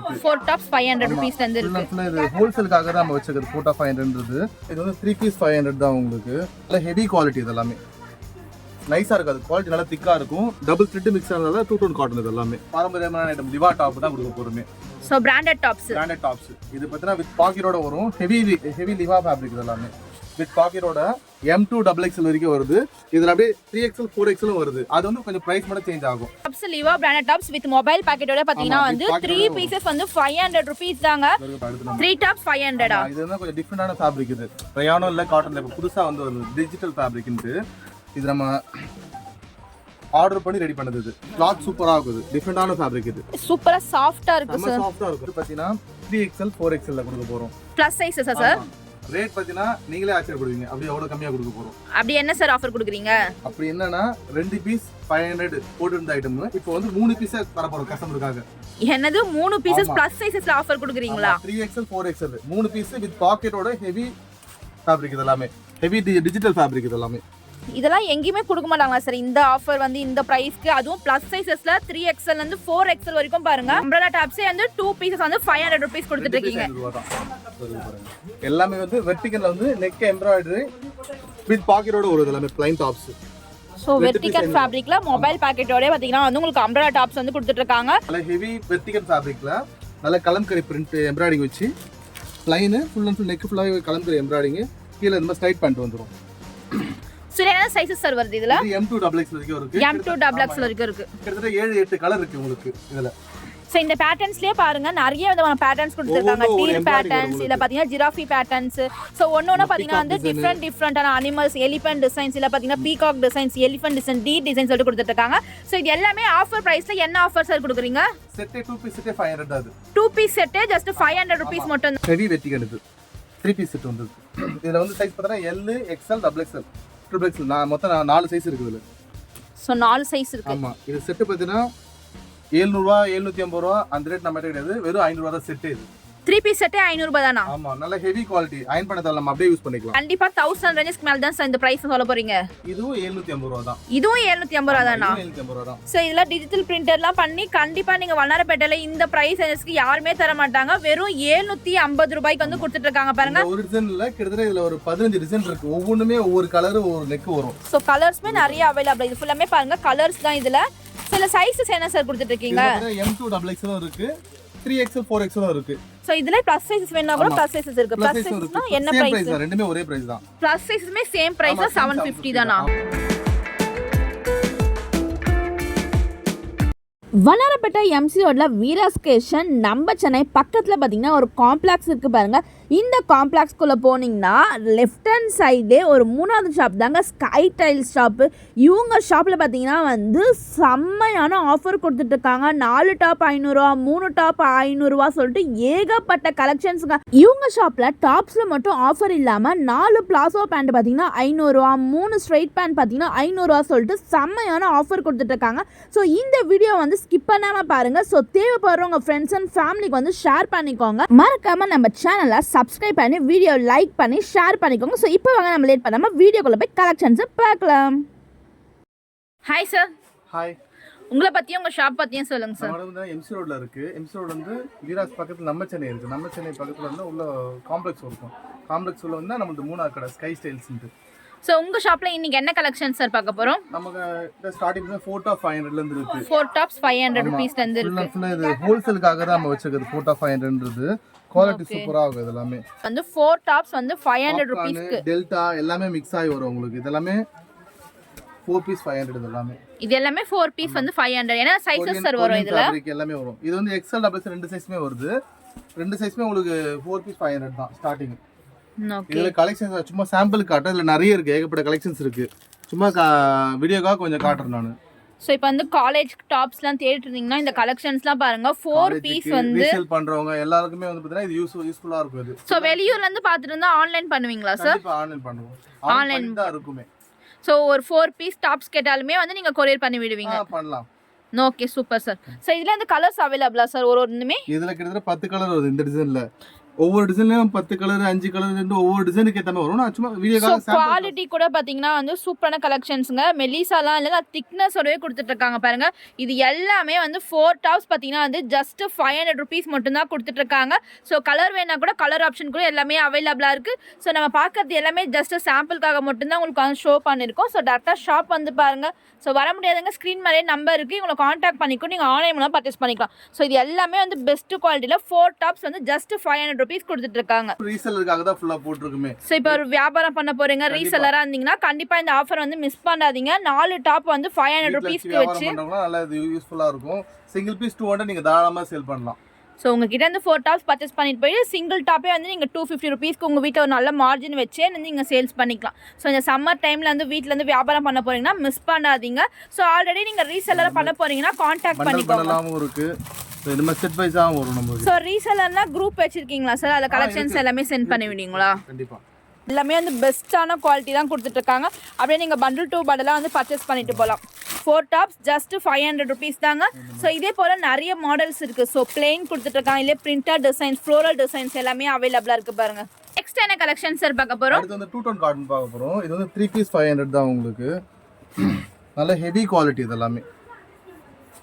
இருக்கு. 4 டாப்ஸ் 500 ரூபீஸ்ல இருந்து இருக்கு. ஃபுல்லா இது ஹோல்சேலுக்காக தான் நம்ம வச்சிருக்கிறது. 4 டாப் 500ன்றது. இது வந்து 3 பீஸ் 500 தான் உங்களுக்கு. நல்ல ஹெவி குவாலிட்டி இது எல்லாமே. நைஸா இருக்காது. குவாலிட்டி நல்லா திக்கா இருக்கும். டபுள் ஸ்லிட் மிக்ஸ் ஆனதால 2 டோன் காட்டன் இது எல்லாமே. பாரம்பரியமான ஐட்டம் லிவா டாப் தான் கொடுக்க போறோமே. So branded tops. Branded tops. இது பார்த்தா வித் பாக்கெட்டோட வரும். ஹெவி லிவா ஃபேப்ரிக் இது எல்லாமே. வித் பாக்கெட்டோட M2 XXL வரைக்கும் வருது. இதுல அப்படியே 3XL 4XL வருது. அது வந்து கொஞ்சம் பிரைஸ் மட்டும் சேஞ்ச் ஆகும். Tops Liva branded tops with mobile பாக்கெட்டோட பாத்தீங்கன்னா வந்து 3 பீசஸ் வந்து 500 ரூபீஸ் தாங்க. 3 டாப்ஸ் 500 ஆ. இது வந்து கொஞ்சம் டிஃபரண்டான ஃபேப்ரிக் இது. ரயானோ இல்ல காட்டன்ல இப்ப புதுசா வந்து ஒரு டிஜிட்டல் ஃபேப்ரிக்ன்ட்டு இது நம்ம ஆர்டர் பண்ணி ரெடி பண்ணது. இது கிளாத் சூப்பரா இருக்குது. டிஃபரண்டான ஃபேப்ரிக் இது. சூப்பரா சாஃப்ட்டா இருக்கு சார். ரொம்ப சாஃப்ட்டா இருக்கு. பாத்தீங்கன்னா 3XL 4XL ல கொடுக்க போறோம். Plus sizes sir. ரேட் பாத்தீங்கன்னா நீங்களே ஆச்சரியப்படுவீங்க. அப்படியே எவ்வளவு கம்மியா கொடுக்க போறோம். அப்படி என்ன சார் ஆஃபர் கொடுக்குறீங்க? அப்படி என்னன்னா 2 பீஸ் 500 போட்டுருந்த ஐட்டம் இப்போ வந்து 3 பீஸ் தர போறோம் கஸ்டமருக்காக. என்னது 3 பீசஸ் ப்ளஸ் சைஸஸ்ல ஆஃபர் கொடுக்குறீங்களா? 3XL 4XL 3 பீஸ் வித் பாக்கெட்டோட ஹெவி ஃபேப்ரிக் இது எல்லாமே. ஹெவி டிஜிட்டல் ஃபேப்ரிக் இது எல்லாமே. இதெல்லாம் எங்கேயுமே கொடுக்க மாட்டாங்களா சார் இந்த ஆஃபர் வந்து இந்த பிரைஸ்க்கு? அதுவும் பிளஸ் சைஸஸ்ல 3XL இருந்து 4XL வரைக்கும் பாருங்க. அம்ப்ரெல்லா டாப்ஸே வந்து 2 பீசஸ் வந்து 500 ரூபீஸ் கொடுத்துட்டு இருக்கீங்க. எல்லாமே வந்து வெர்டிகல்ல வந்து நெக் எம்ப்ராய்டரி வித் பாக்கெட்டோட வருது எல்லாமே ப்ளைன் டாப்ஸ். சோ வெர்டிகல் ஃபேப்ரிக்ல மொபைல் பாக்கெட்டோட பாத்தீங்கன்னா வந்து உங்களுக்கு அம்ப்ரெல்லா டாப்ஸ் வந்து கொடுத்துட்டு இருக்காங்க. நல்ல ஹெவி வெர்டிகல் ஃபேப்ரிக்ல நல்ல கலம்கரி பிரிண்ட் எம்ப்ராய்டிங் வச்சு plain full and full neck ஃபுல்லாவே கலம்கரி எம்ப்ராய்டிங் கீழ இந்த மாதிரி ஸ்ட்ரைட் பேண்ட் வந்துரும். சோ என்ன சைஸஸ் சார் வருது இதுல? M2 XXL வரைக்கும் இருக்கு. M2 XXL வரைக்கும் இருக்கு. கிட்டத்தட்ட 7-8 கலர் இருக்கு உங்களுக்கு இதுல. சோ இந்த பேட்டர்ன்ஸ்லயே பாருங்க நிறைய விதமான பேட்டர்ன்ஸ் கொடுத்திருக்காங்க. டீல் பேட்டர்ன்ஸ் இல்ல பாத்தீங்கன்னா ஜிராஃபி பேட்டர்ன்ஸ். சோ ஒவ்வொண்ணா பாத்தீங்கன்னா வந்து டிஃபரண்டான அனிமல்ஸ், எலிஃபண்ட் டிசைன்ஸ் இல்ல பாத்தீங்கன்னா peacock designs, elephant design, tea designs சொல்லிட்டு கொடுத்துட்டு இருக்காங்க. சோ இது எல்லாமே ஆஃபர் பிரைஸ்ல என்ன ஆஃபர் சார் கொடுக்குறீங்க? செட் 2 பீஸ் செட் 500 அது. 2 பீஸ் செட் ஜஸ்ட் 500 ரூபீஸ் மட்டும் தான். ஹெவி வெர்டிகல் இது. 3 பீஸ் செட் வந்து இதுல வந்து சைஸ் பார்த்தா L XL XXL XXL நான் மொத்தம் 4 சைஸ் இருக்கு இதுல. சோ 4 சைஸ் இருக்கு. ஆமா இது செட் பார்த்தீங்கன்னா 700 ரூபாய் 750 ரூபாய் அந்த ரேட் நம்ம கிடையாது. வெறும் 500 ரூபாய் தான் செட் இது. 3 பீஸ் செட் 500 ரூபாய் தானா? ஆமா நல்ல ஹெவி குவாலிட்டி. அயர்ன் பண்ணதால நம்ம அப்படியே யூஸ் பண்ணிக்கலாம். கண்டிப்பா 1000 ரேஞ்சுக்கு மேல தான் சார் இந்த பிரைஸ் சொல்ல போறீங்க. இதுவும் 750 ரூபாய் தான். இதுவும் 750 ரூபாய் தானா? 750 ரூபாய் தான். சோ இதெல்லாம் டிஜிட்டல் பிரிண்டர்லாம் பண்ணி கண்டிப்பா நீங்க வண்ணாரப்பேட்டையில இந்த பிரைஸ் ரேஞ்சுக்கு யாருமே தர மாட்டாங்க. வெறும் 750 ரூபாய்க்கு வந்து கொடுத்துட்டு இருக்காங்க பாருங்க. ஒரு டிசைன்ல கிட்டத்தட்ட இதுல ஒரு 15 டிசைன் இருக்கு. ஒவ்வொண்ணுமே ஒவ்வொரு கலர் ஒவ்வொரு நெக் வரும். சோ கலர்ஸ்மே நிறைய அவைலபிள். இது ஃபுல்லாமே பாருங்க கலர்ஸ் தான் இதுல. சில சைஸஸ் என்ன சார் கொடுத்துட்டு இருக்கீங்க? M2 XXL இருக்கு. 3XL 4XL இருக்கு. சோ இதுல பிளஸ் சைஸஸ் வேணா கூட பிளஸ் சைஸஸ் இருக்கு. பிளஸ் சைஸஸ்னா என்ன பிரைஸ்? ரெண்டுமே ஒரே பிரைஸ் தான். பிளஸ் சைஸஸ்மே சேம் பிரைஸ் தான் 750 தானா? வண்ணாரப்பேட்டை MC ரோட்ல வீராஸ் கிரியேஷன் நம்ம சென்னை பக்கத்தில் பார்த்தீங்கன்னா ஒரு காம்ப்ளெக்ஸ் இருக்குது பாருங்கள். இந்த காம்ப்ளெக்ஸ்குள்ளே போனீங்கன்னா லெஃப்ட் ஹேண்ட் சைட்லேயே ஒரு 3வது ஷாப் தாங்க ஸ்கை டைல்ஸ் ஷாப்பு. இவங்க ஷாப்பில் பார்த்தீங்கன்னா வந்து செம்மையான ஆஃபர் கொடுத்துட்ருக்காங்க. 4 டாப் 500 ரூபா, 3 டாப் 500 ரூபா சொல்லிட்டு ஏகப்பட்ட கலெக்ஷன்ஸுங்க. இவங்க ஷாப்பில் டாப்ஸில் மட்டும் ஆஃபர் இல்லாமல் 4 பிளாசோ பேண்ட் பார்த்தீங்கன்னா 500 ரூபா, 3 ஸ்ட்ரைட் பேண்ட் பார்த்தீங்கன்னா 500 ரூபா சொல்லிட்டு செம்மையான ஆஃபர் கொடுத்துட்ருக்காங்க. ஸோ இந்த வீடியோ வந்து ஸ்கிப் பண்ணாம பாருங்க. ஸோ தேவைப்படுறவங்க ஃப்ரெண்ட்ஸ் அண்ட் ஃபேமிலிக்கு வந்து ஷேர் பண்ணிக்கோங்க. மறக்காம நம்ம சேனலை சப்ஸ்கிரைப் பண்ணி வீடியோ லைக் பண்ணி ஷேர் பண்ணிக்கோங்க. ஸோ இப்போ வாங்க நம்ம லேட் பண்ணாம வீடியோக்குள்ள போய் கலெக்ஷன்ஸை பார்க்கலாம். Hi sir. ஹாய். உங்களை பத்தியும் உங்க ஷாப் பத்தியும் சொல்லுங்க சார். நம்ம வந்து MC ரோட்ல இருக்கு. MC ரோட் வந்து வீராஸ் பக்கத்துல நம்ம சென்னை இருக்கு. நம்ம சென்னை பக்கத்துல வந்து உள்ள காம்ப்ளெக்ஸ் இருக்கும். காம்ப்ளெக்ஸ் உள்ள வந்து நமக்கு 3வது கடை ஸ்கை ஸ்டைல்ஸ். சோ உங்க ஷாப்ல இன்னைக்கு என்ன கலெக்ஷன் சார் பார்க்க போறோம்? நமக்கு ஸ்டார்டிங் 4 டாப் 500 ல இருந்து இருக்கு. 4 டாப்ஸ் 500 ரூபீஸ்ல இருந்து இருக்கு. ஃபுல்லா இது ஹோல்சேலுக்காக தான் நம்ம வச்சிருக்கிறது. 4 டாப் 500ன்றது குவாலிட்டி சூப்பரா இருக்கு. இதெல்லாம் வந்து 4 டாப்ஸ் வந்து 500 ரூபீஸ்க்கு டெல்டா எல்லாமே மிக்ஸ் ஆகி வரும் உங்களுக்கு. இதெல்லாம் 4 பீஸ் 500 இதெல்லாம். இது எல்லாமே 4 பீஸ் வந்து 500. என்ன சைஸஸ் சார் வரும் இதுல? எல்லாமே வரும். இது வந்து XL XXL ரெண்டு சைஸ்மே வருது. ரெண்டு சைஸ்மே உங்களுக்கு 4 பீஸ் 500 தான் ஸ்டார்டிங். இதுல கலெக்ஷன்ஸ் சும்மா சாம்பிள் காட்ட. இதுல நிறைய இருக்கு. ஏகப்பட்ட கலெக்ஷன்ஸ் இருக்கு. சும்மா வீடியோக்காக கொஞ்சம் காட்டுறேன் நான். சோ இப்போ வந்து காலேஜ் டாப்ஸ்லாம் தேடிட்டு இருந்தீங்கன்னா இந்த கலெக்ஷன்ஸ்லாம் பாருங்க. 4 பீஸ் வந்து ரீசேல் பண்றவங்க எல்லாருக்குமே வந்து பார்த்தீங்கன்னா இது யூஸ்ஃபுல்லா இருக்கும். இது சோ வெளியூர்ல இருந்து பார்த்துட்டு இருந்தா ஆன்லைன் பண்ணுவீங்களா சார்? கண்டிப்பா ஆன்லைன் பண்ணுவோம். ஆன்லைன் தான் இருக்குமே. சோ ஒரு 4 பீஸ் டாப்ஸ் கேட்டாலுமே வந்து நீங்க கொரியர் பண்ணி விடுவீங்க? பண்ணலாம். Okay super sir. சோ இதுல இந்த கலர்ஸ் அவேலபிளா சார்? ஒண்ணுமே இதுல கிட்டத்தட்ட 10 கலர் வருது இந்த டிசைன்ல. ஒவ்வொரு டிசைன்லயும் 10 கலர் 5 கலர் ஒவ்வொரு டிசைனுக்கு ஏற்ற மாதிரி வரும். நான் சும்மா வீடியோக்காக குவாலிட்டி கூட பார்த்தீங்கன்னா வந்து சூப்பரான கலெக்ஷன்ஸுங்க. மெலிசாலாம் இல்லைங்க, திக்னஸோடவே கொடுத்துட்ருக்காங்க பாருங்க. இது எல்லாமே வந்து 4 டாப்ஸ் பார்த்தீங்கன்னா வந்து ஜஸ்ட் 500 rupees மட்டும்தான் கொடுத்துட்ருக்காங்க. ஸோ கலர் வேணா கூட கலர் ஆப்ஷன் கூட எல்லாமே அவைலபிளாக இருக்குது. ஸோ நம்ம பார்க்கறது எல்லாமே ஜஸ்ட் சாம்பிளுக்காக மட்டும்தான் உங்களுக்கு வந்து ஷோ பண்ணியிருக்கோம். ஸோ டேரெக்டாக ஷாப் வந்து பாருங்கள். ஸோ வர முடியாதுங்க, ஸ்க்ரீன் மேலே நம்பர் இருக்குது, உங்களை காண்டாக்ட் பண்ணிக்கோ, நீங்கள் ஆன்லைன் மூலம் பர்ச்சேஸ் பண்ணிக்கலாம். ஸோ இது எல்லாமே வந்து பெஸ்ட் குவாலிட்டியில் 4 டாப்ஸ் வந்து ஜஸ்ட் 500 rupees கொடுத்துட்டு இருக்காங்க. ரீசெல்லருக்காக தான் ஃபுல்லா போட்டுருக்குமே. சோ இப்போ ஒரு வியாபாரம் பண்ண போறீங்க, ரீசெல்லரா இருந்தீங்கன்னா கண்டிப்பா இந்த ஆஃபர் வந்து மிஸ் பண்ணாதீங்க. 4 டாப் வந்து 500 rupeesக்கு வச்சு நல்லா யூஸ்ஃபுல்லா இருக்கும். சிங்கிள் பீஸ் 200 நீங்க தாராளமா சேல் பண்ணலாம். ஸோ உங்ககிட்ட இருந்து 4 டாப்ஸ் பர்ச்சேஸ் பண்ணிட்டு போய் சிங்கிள் டாப்பே வந்து நீங்கள் 250 rupeesக்கு உங்கள் வீட்டில் ஒரு நல்ல மார்ஜின் வச்சே வந்து நீங்கள் சேல்ஸ் பண்ணிக்கலாம். ஸோ இந்த சம்மர் டைமில் வந்து வீட்டிலேருந்து வியாபாரம் பண்ண போறீங்கன்னா மிஸ் பண்ணாதீங்க. ஸோ ஆல்ரெடி நீங்கள் ரீசெல்லரை பண்ண போறீங்கன்னா காண்டாக்ட் பண்ணிக்கோங்க. இருக்கு இந்த மாதிரி செட் வைஸா வரும் நமக்கு. ஸோ ரீசெல்லர்னா குரூப் வச்சிருக்கீங்களா சார்? அதில் கலெக்ஷன்ஸ் எல்லாமே சென்ட் பண்ணுவீங்களா? கண்டிப்பா. எல்லாமே வந்து பெஸ்ட்டான குவாலிட்டி தான் கொடுத்துட்ருக்காங்க. அப்படியே நீங்கள் பண்டில் டு பண்டலாக வந்து பர்ச்சேஸ் பண்ணிட்டு போகலாம். 4 டாப்ஸ் ஜஸ்ட் 500 rupees தாங்க. ஸோ இதே போல் நிறைய மாடல்ஸ் இருக்குது. ஸோ பிளெயின் கொடுத்துட்ருக்காங்க, இல்லை பிரிண்டட் டிசைன்ஸ், ஃப்ளோரல் டிசைன்ஸ் எல்லாமே அவைலபிளாக இருக்குது பாருங்கள். நெக்ஸ்ட் என்ன கலெக்ஷன் சார் பார்க்க போகிறோம்? இது வந்து 2 டோன் காட்டன் பார்க்க போகிறோம். இது வந்து 3 பீஸ் 500 தான் உங்களுக்கு. நல்ல ஹெவி குவாலிட்டி, இது எல்லாமே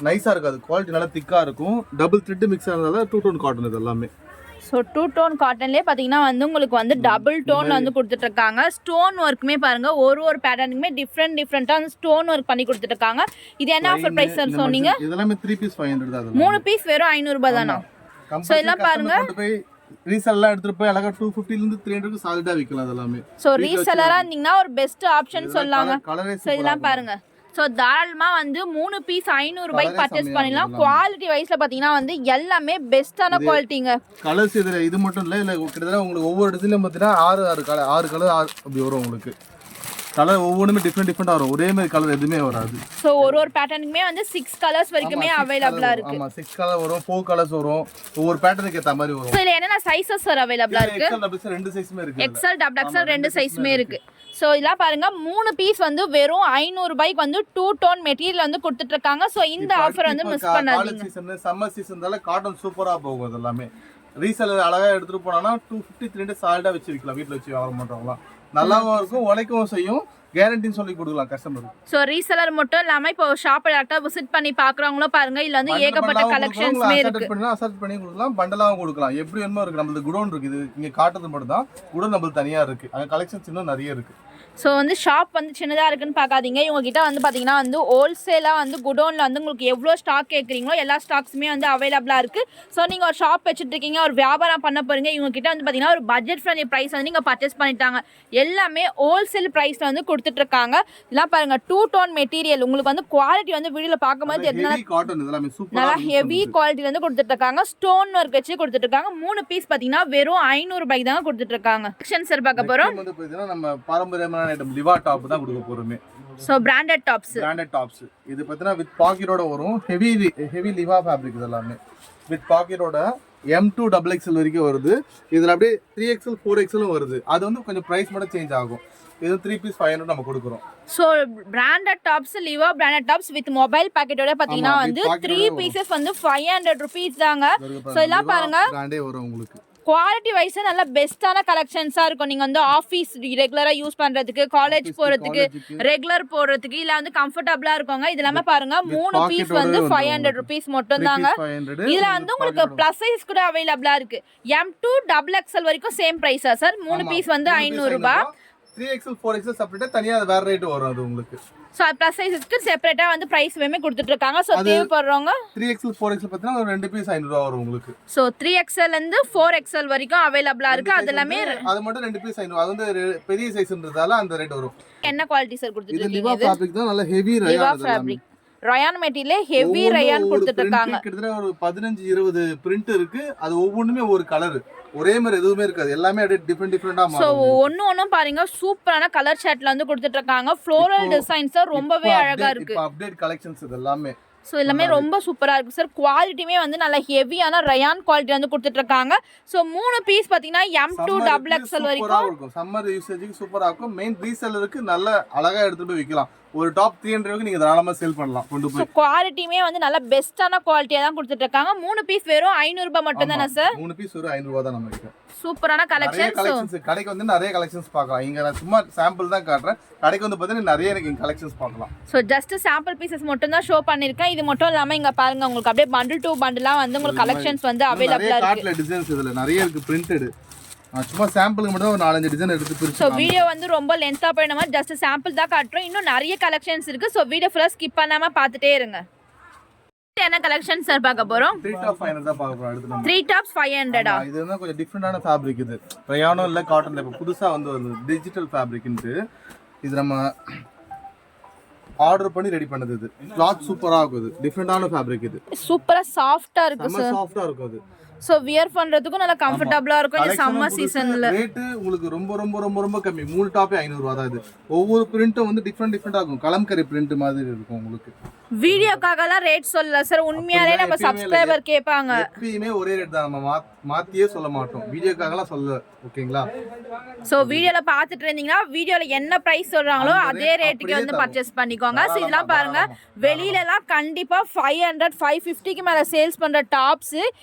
நைஸாக இருக்காது, குவாலிட்டி நல்லா திக்காக இருக்கும். டபுள் த்ரெட் மிக்ஸ் ஆனதால 2 டோன் காட்டன் இது எல்லாமே. ஸோ 2 டோன் காட்டன்லேயே பார்த்தீங்கன்னா வந்து உங்களுக்கு வந்து டபுள் டோன் வந்து கொடுத்துட்ருக்காங்க. ஸ்டோன் ஒர்க்குமே பாருங்கள், ஒரு பேட்டர்னுக்குமே டிஃப்ரெண்ட்டாக வந்து ஸ்டோன் ஒர்க் பண்ணி கொடுத்துட்ருக்காங்க. இது என்ன ஆஃபர் ப்ரைஸ் சார் சொன்னீங்க? இதெல்லாமே 3 பீஸ் 500 தான். 3 பீஸ் வெறும் 500 ரூபாய் தானா? ஸோ எல்லாம் பாருங்கள், ரீசெல்லாம் எடுத்துட்டு போய் அழகா 250 இருந்து 300க்கு சாலிடா விக்கலாம் அதெல்லாமே. ஸோ ரீசெல்லரா இருந்தீங்கன்னா ஒரு பெஸ்ட் ஆப்ஷன் சொல்லாங்க. ஸோ இதெல்லாம் பாருங்க. ஸோ தாராளமாக வந்து 3 பீஸ் 500 ரூபாய்க்கு பர்ச்சேஸ் பண்ணிடலாம். குவாலிட்டி வைஸில் பார்த்தீங்கன்னா வந்து எல்லாமே பெஸ்ட்டான குவாலிட்டிங்க. கலர்ஸ் இது மட்டும் இல்லை, இல்லை கிட்டத்தட்ட உங்களுக்கு ஒவ்வொரு டிசைன்லையும் பார்த்தீங்கன்னா 6 கலர் அப்படி வரும் உங்களுக்கு. கலர் ஒவ்வொன்றுமே டிஃப்ரெண்டாக வரும், ஒரே மாதிரி கலர் எதுவுமே வராது. ஸோ ஒரு பேட்டர்னுக்குமே வந்து 6 கலர்ஸ் வரைக்குமே அவைலபிளாக இருக்கு. ஆமாம், 6 கலர் வரும், 4 கலர்ஸ் வரும், ஒவ்வொரு பேட்டர்னுக்கு ஏற்ற மாதிரி வரும். ஸோ இதில் என்னென்ன சைஸஸ் சார் அவைலபிளாக இருக்கு? ரெண்டு சைஸுமே இருக்கு. எக்ஸ்எல் டபுள் எக்ஸ்எல் 2 சைஸுமே இருக்கு. ஸோ இதெல்லாம் பாருங்க, 3 பீஸ் வந்து வெறும் 500 ரூபாய்க்கு வந்து 2 டோன் மெட்டீரியல் வந்து கொடுத்துட்டு இருக்காங்க. ஸோ இந்த ஆஃபர் வந்து மிஸ் பண்ணாதீங்க. சீசன் சம்மர் சீசன்ல காட்டன் சூப்பராக போகும். இது எல்லாமே ரீசெல்லர் அழகாக எடுத்துட்டு போனா 250 300 சாலிடா வச்சு விற்கலாம். வீட்டில் வச்சு வியாபாரம் பண்றவங்களாம் நல்லாவும் இருக்கும், உழைக்கவும் செய்யும், கேரண்டின்னு சொல்லி கொடுக்கலாம் கஸ்டமருக்கு. ஸோ ரீசெலர் மட்டும் இல்லாமல் இப்போ ஷாப்பை டேரக்டாக விசிட் பண்ணி பார்க்குறவங்களும் பாருங்க, இல்லை வந்து ஏகப்பட்ட கலெக்ஷன்ஸ்மே இருக்கு. அசெப்ட் பண்ணி கொடுக்கலாம், பண்டலாகவும் கொடுக்கலாம், எப்படி வேணுமோ இருக்கு. நம்மளுக்கு குடோன் இருக்கு, இது இங்கே காட்டுறது மட்டும் தான் குடோன், நம்மளுக்கு தனியாக இருக்கு. அங்கே கலெக்ஷன்ஸ் இன்னும் நிறைய இருக்கு. ஸோ வந்து ஷாப் வந்து சின்னதாக இருக்குன்னு பார்க்காதீங்க. இவங்ககிட்ட வந்து பார்த்தீங்கன்னா வந்து ஹோல்சேலாக வந்து குடோனில் வந்து உங்களுக்கு எவ்வளோ ஸ்டாக் கேட்குறீங்களோ எல்லா ஸ்டாக்ஸுமே வந்து அவைலபிளாக இருக்குது. ஸோ நீங்கள் ஒரு ஷாப் வச்சுட்டு இருக்கீங்க, ஒரு வியாபாரம் பண்ண போகிறீங்க, இவங்ககிட்ட வந்து பார்த்தீங்கன்னா ஒரு பட்ஜெட் ஃப்ரெண்ட்லி ப்ரைஸ் வந்து நீங்கள் பர்ச்சேஸ் பண்ணிட்டாங்க. எல்லாமே ஹோல்சேல் ப்ரைஸில் வந்து கொடுத்துட்ருக்காங்க. இதெல்லாம் பாருங்கள், 2 டோன் மெட்டீரியல். உங்களுக்கு வந்து குவாலிட்டி வந்து வீடியோவில் பார்க்கும்போது நல்லா ஹெவி குவாலிட்டி வந்து கொடுத்துட்ருக்காங்க. ஸ்டோன் ஒர்க் வச்சு கொடுத்துட்ருக்காங்க. 3 பீஸ் பார்த்தீங்கன்னா வெறும் 500 ரூபாய்க்கு தான் கொடுத்துட்ருக்காங்க. சார் பார்க்க போகிறோம், நம்ம பாரம்பரியமான லிவா டாப் தான் கொடுக்க போறோமே. சோ பிராண்டட் டாப்ஸ் இது பார்த்தீங்கன்னா வித் பாக்கெட்டோட வரும். ஹெவி லிவா ஃபேப்ரிக் இதெல்லாமே வித் பாக்கெட்டோட M2 XXL வரைக்கும் வருது. இதுல அப்படியே 3XL 4XL வருது. அது வந்து கொஞ்சம் பிரைஸ் மட்டும் சேஞ்ச் ஆகும். இது 3 பீஸ் 500 நம்ம கொடுக்குறோம். So branded tops, Liva branded tops with mobile பாக்கெட்டோட பாத்தீங்கன்னா வந்து 3 பீசஸ் வந்து 500 rupees தாங்க. சோ எல்லாம் பாருங்க, பிராண்டே வரும் உங்களுக்கு. குவாலிட்டி வைஸ் நல்ல பெஸ்ட்டான கலெக்ஷன்ஸாக இருக்கும். நீங்கள் வந்து ஆஃபீஸ் ரெகுலராக யூஸ் பண்ணுறதுக்கு, காலேஜ் போகிறதுக்கு, ரெகுலர் போடுறதுக்கு, இல்லை வந்து கம்ஃபர்டபுளாக இருக்குங்க. இது இல்லாமல் பாருங்கள், 3 பீஸ் வந்து 500 rupees மட்டும் தாங்க. இதில் வந்து உங்களுக்கு ப்ளஸ் சைஸ் கூட அவைலபிளாக இருக்குது. M2 XXL வரைக்கும் சேம் ப்ரைஸா சார்? 3 பீஸ் வந்து 500 ரூபாய். 3XL 4XL செப்பரேட்டா தனியா வேற ரேட் வரும் அது உங்களுக்கு. சோ ப்ளஸ் சைஸ்க்கு செப்பரேட்டா வந்து பிரைஸ் வேமே கொடுத்துட்டு இருக்காங்க. சோ தேவைப்படுறவங்க 3XL 4XL பார்த்தா ஒரு 2 பீஸ் 500 ரூபாய் வரும் உங்களுக்கு. சோ 3XL இருந்து 4XL வரைக்கும் அவேலபிளா இருக்கு. அது எல்லாமே அது மட்டும் 2 பீஸ் 500. அது வந்து பெரிய சைஸ்ன்றதால அந்த ரேட் வரும். என்ன குவாலிட்டி சார் கொடுத்துட்டு இருக்கீங்க? இது லிவா ஃபேப்ரிக் தான், நல்ல heavy rayon fabric. Rayon material heavy rayon கொடுத்துட்டு இருக்காங்க. கிட்டத்தட்ட ஒரு 15-20 பிரிண்ட் இருக்கு. அது ஒவ்வொண்ணுமே ஒரு கலர், ஒரே மாதிரி எதுவுமே இருக்காது. எல்லாமே அப்படியே டிஃபரெண்டா மாறும். சோ ஒண்ணும் பாருங்க, சூப்பரான கலர் சார்ட்ல வந்து கொடுத்துட்டு இருக்காங்க. ஃப்ளோரல் டிசைன்ஸ் ரொம்பவே அழகா இருக்கு. இப்போ அப்டேட் கலெக்ஷன்ஸ் இது எல்லாமே. ஸோ எல்லாமே ரொம்ப சூப்பராக இருக்குது சார். குவாலிட்டியுமே வந்து நல்ல ஹெவியான ரயான் குவாலிட்டி வந்து கொடுத்துட்டு இருக்காங்க. ஸோ 3 பீஸ் பார்த்தீங்கன்னா M2 XXL வரைக்கும் சம்மர் யூசேஜுக்கு சூப்பராக இருக்கும். மெயின் ரீசெல்லருக்கு நல்ல அழகாக எடுத்துட்டு போய் விற்கலாம். ஒரு டாப் 300 நீங்க தாராளமா சேல் பண்ணலாம் கொண்டு ஸோ போய். குவாலிட்டியுமே வந்து நல்ல பெஸ்ட்டான குவாலிட்டியாக தான் கொடுத்துட்டு இருக்காங்க. 3 பீஸ் வெறும் 500 ரூபாய் மட்டும் தானே சார்? 3 பீஸ் வெறும் 500 ரூபாய் தான் நம்ம கிட்ட. சூப்பரான கலெக்ஷன்ஸ். கடைக்கு வந்து நிறைய கலெக்ஷன்ஸ் பார்க்கலாம். இங்க நான் சும்மா சாம்பிள் தான் காட்டுறேன். கடைக்கு வந்து பார்த்தீங்கன்னா நிறைய எனக்கு கலெக்ஷன்ஸ் பார்க்கலாம். ஸோ ஜஸ்ட் சாம்பிள் பீசஸ் மட்டும் தான் ஷோ பண்ணியிருக்கேன். இது மட்டும் இல்லாமல் இங்கே பாருங்க உங்களுக்கு அப்படியே பண்டில் டு பண்டிலாக வந்து உங்களுக்கு கலெக்ஷன்ஸ் வந்து அவைலபிளாக இருக்கு. கார்ட்ல டிசைன்ஸ் இதுல நிறைய இருக்கு பிரிண்டட். சும்மா சாம்பிளுக்கு மட்டும் ஒரு 4-5 டிசைன் எடுத்து பிரிச்சு. ஸோ வீடியோ வந்து ரொம்ப லென்த்தாக போயிடாம ஜஸ்ட் சாம்பிள் தான் காட்டுறோம். இன்னும் நிறைய கலெக்ஷன்ஸ் இருக்கு. ஸோ வீடியோ ஃபுல்லாக ஸ்கிப் பண்ணாம பார்த்துட்டே இருங்க. என்ன கலெக்ஷன் சார் பார்க்க போறோம்? 3 டாப் 500 தான் பார்க்க போறோம். அடுத்து நம்ம 3 டாப்ஸ் 500 இது வந்து கொஞ்சம் டிஃபரெண்டான ஃபேப்ரிக். இது ரயானும் இல்ல காட்டன்ல இப்ப புதுசா வந்து வருது டிஜிட்டல் ஃபேப்ரிக்னு. இது நம்ம ஆர்டர் பண்ணி ரெடி பண்ணது. இது கிளாத் சூப்பரா இருக்கும். இது டிஃபரெண்டான ஃபேப்ரிக். இது சூப்பரா சாஃப்ட்டா இருக்கு சார். சார். சாஃப்ட்டா இருக்கும். அது சோ வியர் பண்றதுக்கு நல்லா கம்ஃபர்ட்டபிளா இருக்கும். இந்த சம்மர் சீசன்ல ரேட் உங்களுக்கு ரொம்ப ரொம்ப ரொம்ப ரொம்ப கம்மி. 3 டாப்பே 500 ரூபாய் தான். இது ஒவ்வொரு பிரிண்டும் வந்து டிஃபரெண்டா இருக்கும். கலம்கரி பிரிண்ட் மாதிரி இருக்கும் உங்களுக்கு. வீடியோக்காகலாம் ரேட் சொல்லல சார். உண்மையாலே நம்ம சப்ஸ்கிரைபர் கேட்பாங்க. எப்பயுமே ஒரே ரேட் தான். நம்ம மாத்தியே சொல்ல மாட்டோம். வீடியோக்காகலாம் சொல்ல. ஓகேங்களா? சோ வீடியோல பாத்துட்டு இருந்தீங்கன்னா வீடியோல என்ன பிரைஸ் சொல்றாங்களோ அதே ரேட்டுக்கு வந்து பர்ச்சேஸ் பண்ணிக்கோங்க. சோ இதெல்லாம் பாருங்க. வெளியில எல்லாம் கண்டிப்பா 500 550க்கு மேல சேல்ஸ் பண்ற டாப்ஸ்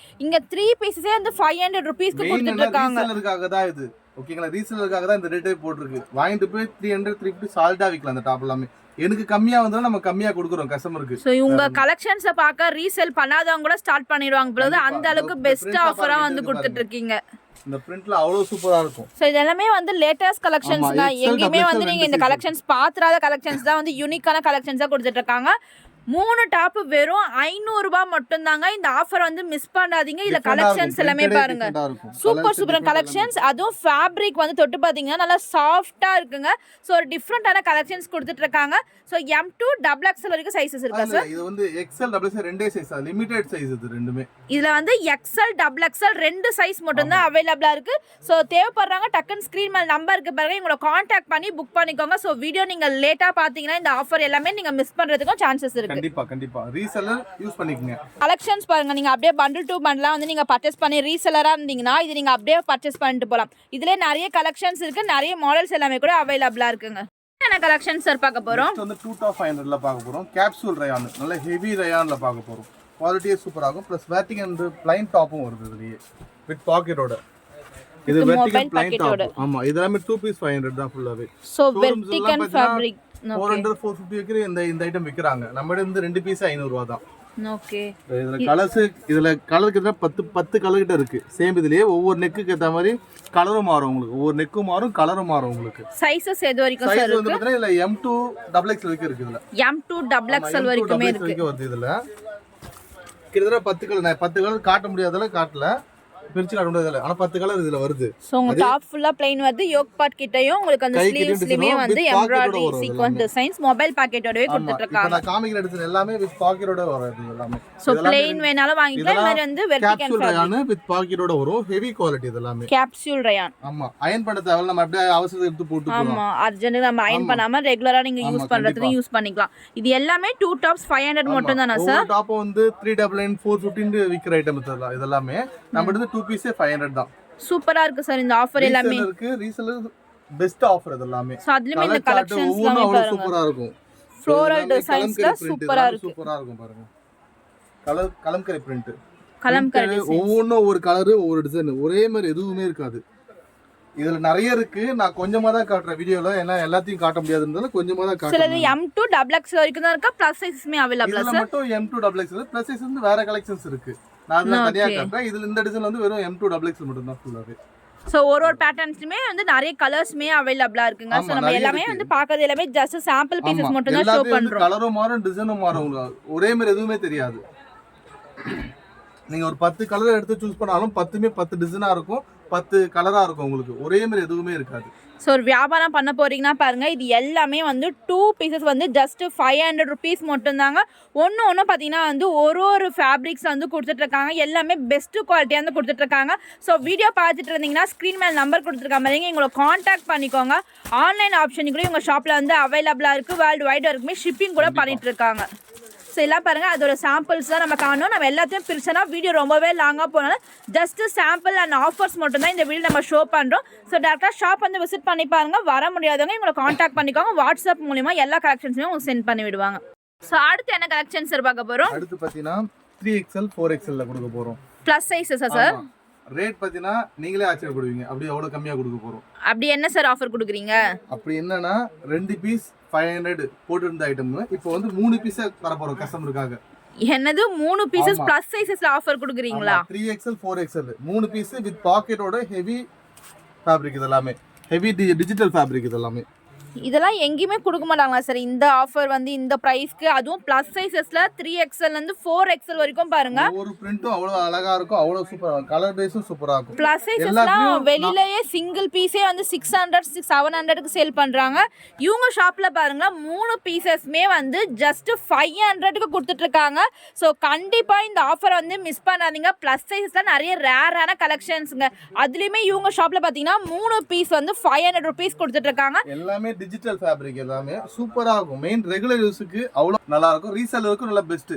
இங்க 3 பீஸஸே வந்து 500 ரூபீஸ்க்கு கொடுத்துட்டு இருக்காங்க. ரீசேலருக்காக தான் இது. ஓகேங்களா? ரீசேலருக்காக தான் இந்த ரேட்டே போட்டுருக்கு. வாங்கிட்டு போய் 300 350 சால்டா விக்கலாம் அந்த டாப் எல்லாமே. எனக்கு கம்மியா வந்தாலும் நம்ம கம்மியா கொடுக்குறோம் கஸ்டமருக்கு. சோ இவங்க கலெக்ஷன்ஸை பார்க்க ரீசேல் பண்ணாதவங்க கூட ஸ்டார்ட் பண்ணிடுவாங்க. பிறகு அந்த அளவுக்கு பெஸ்ட் ஆஃபரா வந்து கொடுத்துட்டு இருக்கீங்க. இந்த பிரிண்ட்ல அவ்வளவு சூப்பரா இருக்கும். சோ இது எல்லாமே வந்து லேட்டஸ்ட் கலெக்ஷன்ஸ் தான். எங்கேயுமே வந்து நீங்க இந்த கலெக்ஷன்ஸ் பாத்துறாத கலெக்ஷன்ஸ் தான் வந்து யூனிக்கான கலெக்ஷன்ஸா கொடுத்துட்டு இருக்காங்க. 3 டாப் வெறும் 500 ரூபாய் மட்டும் தாங்க. இந்த ஆஃபர் வந்து மிஸ் பண்ணாதீங்க. இதுல கலெக்ஷன்ஸ் எல்லாமே பாருங்க. Super collections. அதுவும் ஃபேப்ரிக் வந்து தொட்டு பாத்தீங்கன்னா நல்லா சாஃப்ட்டா இருக்குங்க. சோ ஒரு டிஃபரெண்டான கலெக்ஷன்ஸ் கொடுத்துட்டு இருக்காங்க. சோ M2 XXL வரைக்கும் சைஸஸ் இருக்கா சார்? இது வந்து XL XXL ரெண்டே சைஸ். லிமிட்டட் சைஸ் இது ரெண்டுமே. இதுல வந்து XL XXL ரெண்டு சைஸ் மட்டும் தான் அவைலபிளா இருக்கு. சோ தேவைப்படுறாங்க டக்குன்னு ஸ்கிரீன் மேல நம்பர் இருக்கு பாருங்க. உங்களை கான்டாக்ட் பண்ணி புக் பண்ணிக்கோங்க. சோ வீடியோ நீங்க லேட்டா பாத்தீங்கன்னா இந்த ஆஃபர் எல்லாமே நீங்க மிஸ் பண்றதுக்கும் சான்சஸ் இருக்கு. கண்டிப்பா ரீசெல்லர் யூஸ் பண்ணிக்கங்க. கலெக்ஷன்ஸ் பாருங்க. நீங்க அப்படியே பண்டில் டு பண்டிலா வந்து நீங்க பர்ச்சேஸ் பண்ணி ரீசெல்லரா இருந்தீங்கன்னா இது நீங்க அப்படியே பர்ச்சேஸ் பண்ணிட்டு போலாம். இதுல நிறைய கலெக்ஷன்ஸ் இருக்கு. நிறைய மாடல்ஸ் எல்லாமே கூட அவைலபிளா இருக்குங்க. என்ன கலெக்ஷன் சார் பார்க்க போறோம்? நெக்ஸ்ட் வந்து 2 டாப் 500ல பார்க்க போறோம். கேப்சூல் ரயான் நல்ல ஹெவி ரயான்ல பார்க்க போறோம். குவாலிட்டியே சூப்பரா இருக்கும். பிளஸ் வெர்டிக் அண்ட் ப்ளைன் டாப்பும் வருது இதுலயே வித் பாக்கெட்டோட. இது வெர்டிக் அண்ட் ப்ளைன் டாப். ஆமா இது எல்லாமே 2 பீஸ் 500 தான் ஃபுல்லாவே. சோ வெர்டிக் அண்ட் ஃபேப்ரிக் 400 450 விக்கிற இந்த ஐட்டம் விக்கிறாங்க. நம்மட்ட இருந்து 2 பீஸ் 500 ரூபாய் தான். ஓகே. இதுல கலருக்கு 10 கலர் கிட்ட இருக்கு. சேம் இதுலயே ஒவ்வொரு நெக்குக்கு ஏத்த மாதிரி கலரும் மாறும் உங்களுக்கு. ஒவ்வொரு நெக்கும் மாறும், கலரும் மாறும் உங்களுக்கு. சைஸஸ் எது வரைக்கும் சார் இருக்கு? சைஸ் வந்து இதுல M2 XXL வரைக்கும் இருக்கு. இதுல M2 XXL வரைக்குமே இருக்கு. வருது இதுல. கிட்டத்தட்ட 10 கலர் காட்ட முடியாதல காட்டல. பிரிச்சு காட்ட முடியாதல. ஆனா 10 கலர் இதுல வருது. சோ உங்க டாப் ஃபுல்லா ப்ளைன் வருது. யோக் பார்ட் கிட்டயும் உங்களுக்கு அந்த ஸ்லீவ்ஸ்லயே வந்து எம்ப்ராய்டரி சீக்வென்ஸ் டிசைன்ஸ் மொபைல் பாக்கெட்டோடவே கொடுத்துட்டு இருக்காங்க. நான் காமிக்கிற எடுத்து எல்லாமே வித் பாக்கெட்டோட வருது எல்லாமே. சோ ப்ளைன் வேணாலும் வாங்கிக்கலாம். இந்த மாதிரி வந்து வெர்டிக் அண்ட் ரயான் வித் பாக்கெட்டோட வரும். ஹெவி குவாலிட்டி இதெல்லாம். Capsule rayon. ஆமா அயன் பண்ண தேவையில்ல. நம்ம அப்படியே அவசரத்துக்கு எடுத்து போட்டு போலாம். ஆமா அர்ஜென்ட் நம்ம அயன் பண்ணாம ரெகுலரா நீங்க யூஸ் பண்றதுக்கு யூஸ் பண்ணிக்கலாம். இது எல்லாமே 2 டாப்ஸ் 500 மட்டும் தானா சார்? ஒரு டாப் வந்து 399 415 விக்கிற ஐட்டம் இதெல்லாமே. நம்ம வந்து 2 பீஸே 500 தான். சூப்பரா இருக்கு சார் இந்த ஆஃபர் எல்லாமே. ரீசெல்லர் பெஸ்ட் ஆஃபர் இதெல்லாம். சோ அதுலயே இந்த கலெக்ஷன்ஸ் எல்லாமே பாருங்க. சூப்பரா இருக்கும். ஃப்ளோரல் டிசைன்ஸ்ல சூப்பரா இருக்கு. சூப்பரா இருக்கும் பாருங்க. கலம்கரி பிரிண்ட். கலம்கரி டிசைன். ஒவ்வொன்றும் ஒரு கலர் ஒவ்வொரு டிசைன். ஒரே மாதிரி எதுவுமே இருக்காது. இதுல நிறைய இருக்கு. நான் கொஞ்சமா தான் காட்டுறேன் வீடியோல. ஏன்னா எல்லாத்தையும் காட்ட முடியாதுன்றதால கொஞ்சமா தான் காட்டுறேன். சிலது M2 XXL வரைக்கும் தான் இருக்கா. ப்ளஸ் சைஸஸ்மே அவேலபிளா சார்? இதுல மட்டும் M2 XXL ப்ளஸ் சைஸ் வந்து வேற கலெக்ஷன்ஸ் இருக்கு. நான் அதுல தனியா காட்டுறேன். இதுல இந்த டிசைன் வந்து வெறும் M2 XXL மட்டும் தான் ஃபுல்லாவே. சோ ஒரு பேட்டர்ன்ஸ்லயே வந்து நிறைய கலர்ஸ்மே அவேலபிளா இருக்குங்க. சோ நம்ம எல்லாமே வந்து பார்க்கிறது எல்லாமே ஜஸ்ட் சாம்பிள் பீசஸ் மட்டும் தான் ஷோ பண்றோம். கலரும் மாறும், டிசைனும் மாறும். ஒரே மாதிரி எதுவுமே தெரியாது. நீங்க ஒரு 10 கலர் எடுத்து சூஸ் பண்ணாலும் 10மே 10 டிசைனா இருக்கும். 10 கலரா இருக்கும் உங்களுக்கு. ஒரே மாதிரி எதுவுமே இருக்காது. ஸோ ஒரு வியாபாரம் பண்ண போறீங்கன்னா பாருங்க, இது எல்லாமே வந்து 2 பீசஸ் வந்து ஜஸ்ட் 500 ருபீஸ் மட்டும்தாங்க. ஒன்று பார்த்தீங்கன்னா வந்து ஒரு ஃபேப்ரிக்ஸ் வந்து கொடுத்துட்ருக்காங்க. எல்லாமே பெஸ்ட்டு குவாலிட்டியாக வந்து கொடுத்துட்ருக்காங்க. ஸோ வீடியோ பார்த்துட்டு இருந்தீங்கன்னா ஸ்க்ரீன் மேல் நம்பர் கொடுத்துருக்க மாதிரிங்க எங்களை காண்டாக்ட் பண்ணிக்கோங்க. ஆன்லைன் ஆப்ஷன் கூட உங்கள் ஷாப்பில் வந்து அவைலபிளாக இருக்குது. வேர்ல்டு வைடு வரைக்குமே ஷிப்பிங் கூட பண்ணிகிட்டு இருக்காங்க. ஸோ எல்லாம் பாருங்கள் அதோட சாம்பிள்ஸ் தான் நம்ம காணும். நம்ம எல்லாத்தையும் பிரிச்சோன்னா வீடியோ ரொம்பவே லாங்காக போனாலும் ஜஸ்ட்டு சாம்பிள் அண்ட் ஆஃபர்ஸ் மட்டும் தான் இந்த வீடியோ நம்ம ஷோ பண்ணுறோம். ஸோ டேரெக்டாக ஷாப் வந்து விசிட் பண்ணி பாருங்கள். வர முடியாதவங்க எங்களை காண்டாக்ட் பண்ணிக்கோங்க. வாட்ஸ்அப் மூலிமா எல்லா கலெக்ஷன்ஸுமே உங்களுக்கு சென்ட் பண்ணி விடுவாங்க. ஸோ அடுத்து என்ன கலெக்ஷன்ஸ் பார்க்க போகிறோம்? அடுத்து பார்த்தீங்கன்னா 3XL 4XL கொடுக்க போகிறோம். Plus சைஸஸா sir? ரேட் பார்த்தீங்கன்னா நீங்களே ஆச்சரியப்படுவீங்க. அப்படி எவ்வளோ கம்மியாக கொடுக்க போகிறோம். அப்படி என்ன சார் ஆஃபர் கொடுக்குறீங்க? அப்படி என்னன்னா 2 பீஸ் 500 போட்டிருந்த ஐட்டம் இப்போ வந்து 3 பீஸை தர போகிறோம் கஸ்டமருக்காக. என்னது 3 பீசஸ் ப்ளஸ் சைஸஸ்ல ஆஃபர் கொடுக்குறீங்களா? 3XL 4XL 3 பீஸ் வித் பாக்கெட்டோட ஹெவி ஃபேப்ரிக். இதெல்லாமே ஹெவி டிஜிட்டல் ஃபேப்ரிக். இதெல்லாம் எங்கேயுமே கொடுக்க மாட்டாங்களா சார் இந்த ஆஃபர் வந்து இந்த ப்ரைஸ்க்கு? அதுவும் ப்ளஸ் சைஸஸ்ல 3XL இருந்து 4XL வரைக்கும் பாருங்க. ஒரு பிரிண்டும் அவ்வளவு அழகா இருக்கும், அவ்வளவு சூப்பரா இருக்கும். கலர் பேஸும் சூப்பரா இருக்கும். ப்ளஸ் சைஸஸ்லாம் வெளியிலேயே சிங்கிள் பீஸே வந்து 600 700க்கு சேல் பண்றாங்க. இவங்க ஷாப்ல பாருங்க 3 பீசஸ்மே வந்து ஜஸ்ட் 500க்கு கொடுத்துட்டு இருக்காங்க. ஸோ கண்டிப்பா இந்த ஆஃபர் வந்து மிஸ் பண்ணாதீங்க. ப்ளஸ் சைஸஸ்ல நிறைய ரேரான கலெக்ஷன்ஸுங்க. அதுலயுமே இவங்க ஷாப்ல பாத்தீங்கன்னா 3 பீஸ் வந்து 500 rupees கொடுத்துட்டு இருக்காங்க. எல்லாமே டிஜிட்டல் ஃபேப்ரிக். எல்லாமே சூப்பரா இருக்கும். மெயின் ரெகுலர் யூஸ்க்கு அவ்வளவு நல்லா இருக்கும். ரீசேலருக்கு நல்ல பெஸ்ட்.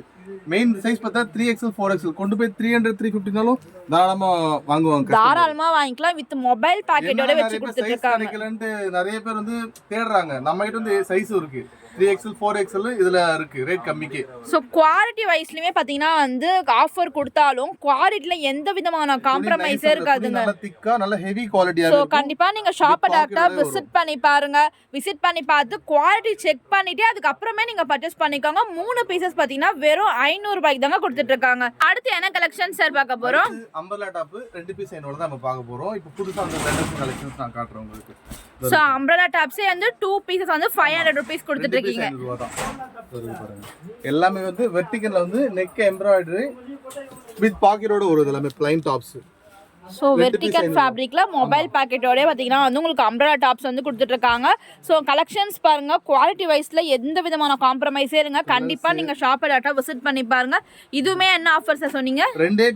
மெயின் சைஸ் பார்த்தா 3XL 4XL கொண்டு போய் 300 350னாலும் தாராளமா வாங்குவாங்க. தாராளமா வாங்கிக்கலாம். வித் மொபைல் பாக்கெட்டோட வெச்சு கொடுத்துட்டு இருக்காங்க. நிறைய பேர் வந்து தேடுறாங்க. நம்ம கிட்ட வந்து சைஸும் இருக்கு. 3XL 4XL இதுல இருக்கு ரேட் கம்மிக்கு. ஸோ குவாலிட்டி வைஸ்லயுமே பாத்தீங்கன்னா வந்து ஆஃபர் கொடுத்தாலும் குவாலிட்டில எந்த விதமான காம்ப்ரமைஸே இருக்காதுங்க. நல்ல திக்கா நல்ல ஹெவி குவாலிட்டியா இருக்கும். ஸோ கண்டிப்பா நீங்க ஷாப்பை டேரக்டா விசிட் பண்ணி பாருங்க. விசிட் பண்ணி பார்த்து குவாலிட்டி செக் பண்ணிட்டு அதுக்கப்புறமே நீங்க பர்ச்சேஸ் பண்ணிக்கோங்க. 3 பீசஸ் பாத்தீங்கன்னா வெறும் 500 ரூபாய்க்கு தாங்க கொடுத்துட்டு இருக்காங்க. அடுத்து என்ன கலெக்ஷன் சார் பார்க்க போறோம்? அம்பர்லா டாப் 2 பீஸ் 500 தான் நம்ம பார்க்க போறோம். இப்போ புதுசா வந்து ரெண்டு கலெக்ஷன்ஸ் நான் காட்டுறேன் உங்களுக்கு. ஸோ அம்பர்லா டாப்ஸே வந்து 2 பீசஸ் வந்து 500 rupees கொடுத்துட்டு இருக்கீங்க. எல்லாமே வந்து வெர்டிகல்ல வந்து நெக் எம்ப்ராய்டரி வித் பாக்கெட்டோட வரும். எல்லாமே ப்ளைன் டாப்ஸ். ஸோ வெர்டிகல் ஃபேப்ரிக்ல மொபைல் பாக்கெட்டோட பார்த்தீங்கன்னா வந்து உங்களுக்கு அம்ப்ரெல்லா டாப்ஸ் வந்து கொடுத்துட்டு இருக்காங்க. ஸோ கலெக்ஷன்ஸ் பாருங்க. குவாலிட்டி வைஸ்ல எந்த விதமான காம்ப்ரமைஸே இருங்க. கண்டிப்பா நீங்க ஷாப்பை டேரக்டா விசிட் பண்ணி பாருங்க. இதுவுமே என்ன ஆஃபர் சார் சொன்னீங்க? 2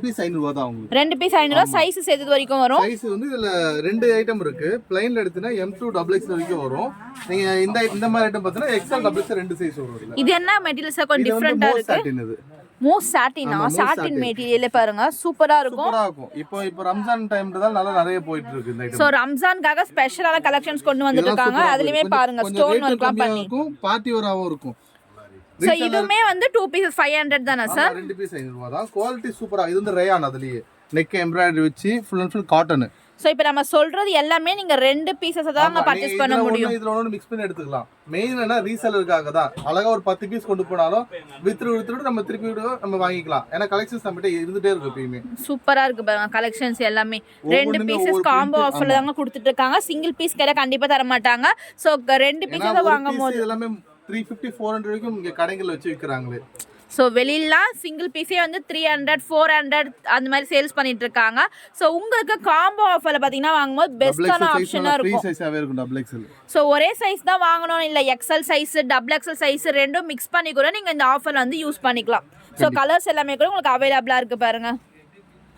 பீஸ் 500 தான் உங்களுக்கு. 2 பீஸ் 500. சைஸஸ் எது வரைக்கும் வரும்? சைஸ் வந்து இதுல 2 ஐட்டம் இருக்கு. ப்ளைன்ல எடுத்தீங்கன்னா M2 XXL வரைக்கும் வரும். நீங்க இந்த மாதிரி ஐட்டம் பார்த்தீங்கன்னா XL XXL 2 சைஸ் வரும். இது என்ன மெட்டீரியல் சார்? கொஞ்சம் டிஃபரெண்டா இருக்கு. மூஸ் சாட்டினா சாட்டின் மெட்டீரியலே பாருங்க சூப்பரா இருக்கும். இப்போ ரம்ஜான் டைம்ன்றதால நல்லா நிறைய போயிட்டு இருக்கு இந்த ஐட்டம். சோ ரம்ஜான்காக ஸ்பெஷலான கலெக்ஷன்ஸ் கொண்டு வந்துட்டு இருக்காங்க. அதுலயே பாருங்க ஸ்டோன் வர்க்லாம் பண்ணி இருக்கும். பார்ட்டி வேராவும் இருக்கும். சோ இதுமே வந்து 2 பீசஸ் 500 தானா சார்? 2 பீஸ் 500 தான். குவாலிட்டி சூப்பரா. இது வந்து ரயான். அதுலயே நெக் எம்ப்ராய்டரி வச்சு full and full cotton. So இப்போ நம்ம சொல்றது எல்லாமே நீங்க 2 பீசஸ் தான் பர்ச்சேஸ் பண்ண முடியும். இதுல ஒன்னு மிக்ஸ் பண்ணி எடுத்துக்கலாம். மெயின் என்ன ரீசேலருக்காக தான். அழகா ஒரு 10 பீஸ் கொண்டு போனாலும் வித்துட்டு நம்ம திருப்பி நம்ம வாங்கிக்கலாம். ஏன்னா கலெக்ஷன்ஸ் நம்மகிட்ட இருந்துட்டே இருக்கு எப்பயுமே. சூப்பரா இருக்கு பாருங்க கலெக்ஷன்ஸ் எல்லாமே. 2 பீசஸ் காம்போ ஆஃபர்ல தாங்க கொடுத்துட்டு இருக்காங்க. சிங்கிள் பீஸ் கேட்டா கண்டிப்பா தர மாட்டாங்க. சோ 2 பீஸ் வாங்கும்போது எல்லாமே 350 400 வரைக்கும் இங்க கடைகள்ல வச்சு விக்கிறாங்களே. ஸோ வெளியிலாம் சிங்கிள் பீஸே வந்து 300 400 அந்த மாதிரி சேல்ஸ் பண்ணிட்டு இருக்காங்க. ஸோ உங்களுக்கு காம்போ ஆஃபர்ல பார்த்தீங்கன்னா வாங்கும்போது பெஸ்ட்டான ஆப்ஷனாக இருக்கும். ஸோ ஒரே சைஸ் தான் வாங்கணும் இல்லை எக்ஸல் சைஸ் XXL சைஸ் ரெண்டும் மிக்ஸ் பண்ணி கூட நீங்கள் இந்த ஆஃபர் வந்து யூஸ் பண்ணிக்கலாம். ஸோ கலர்ஸ் எல்லாமே கூட உங்களுக்கு அவைலபிளாக இருக்கு பாருங்க.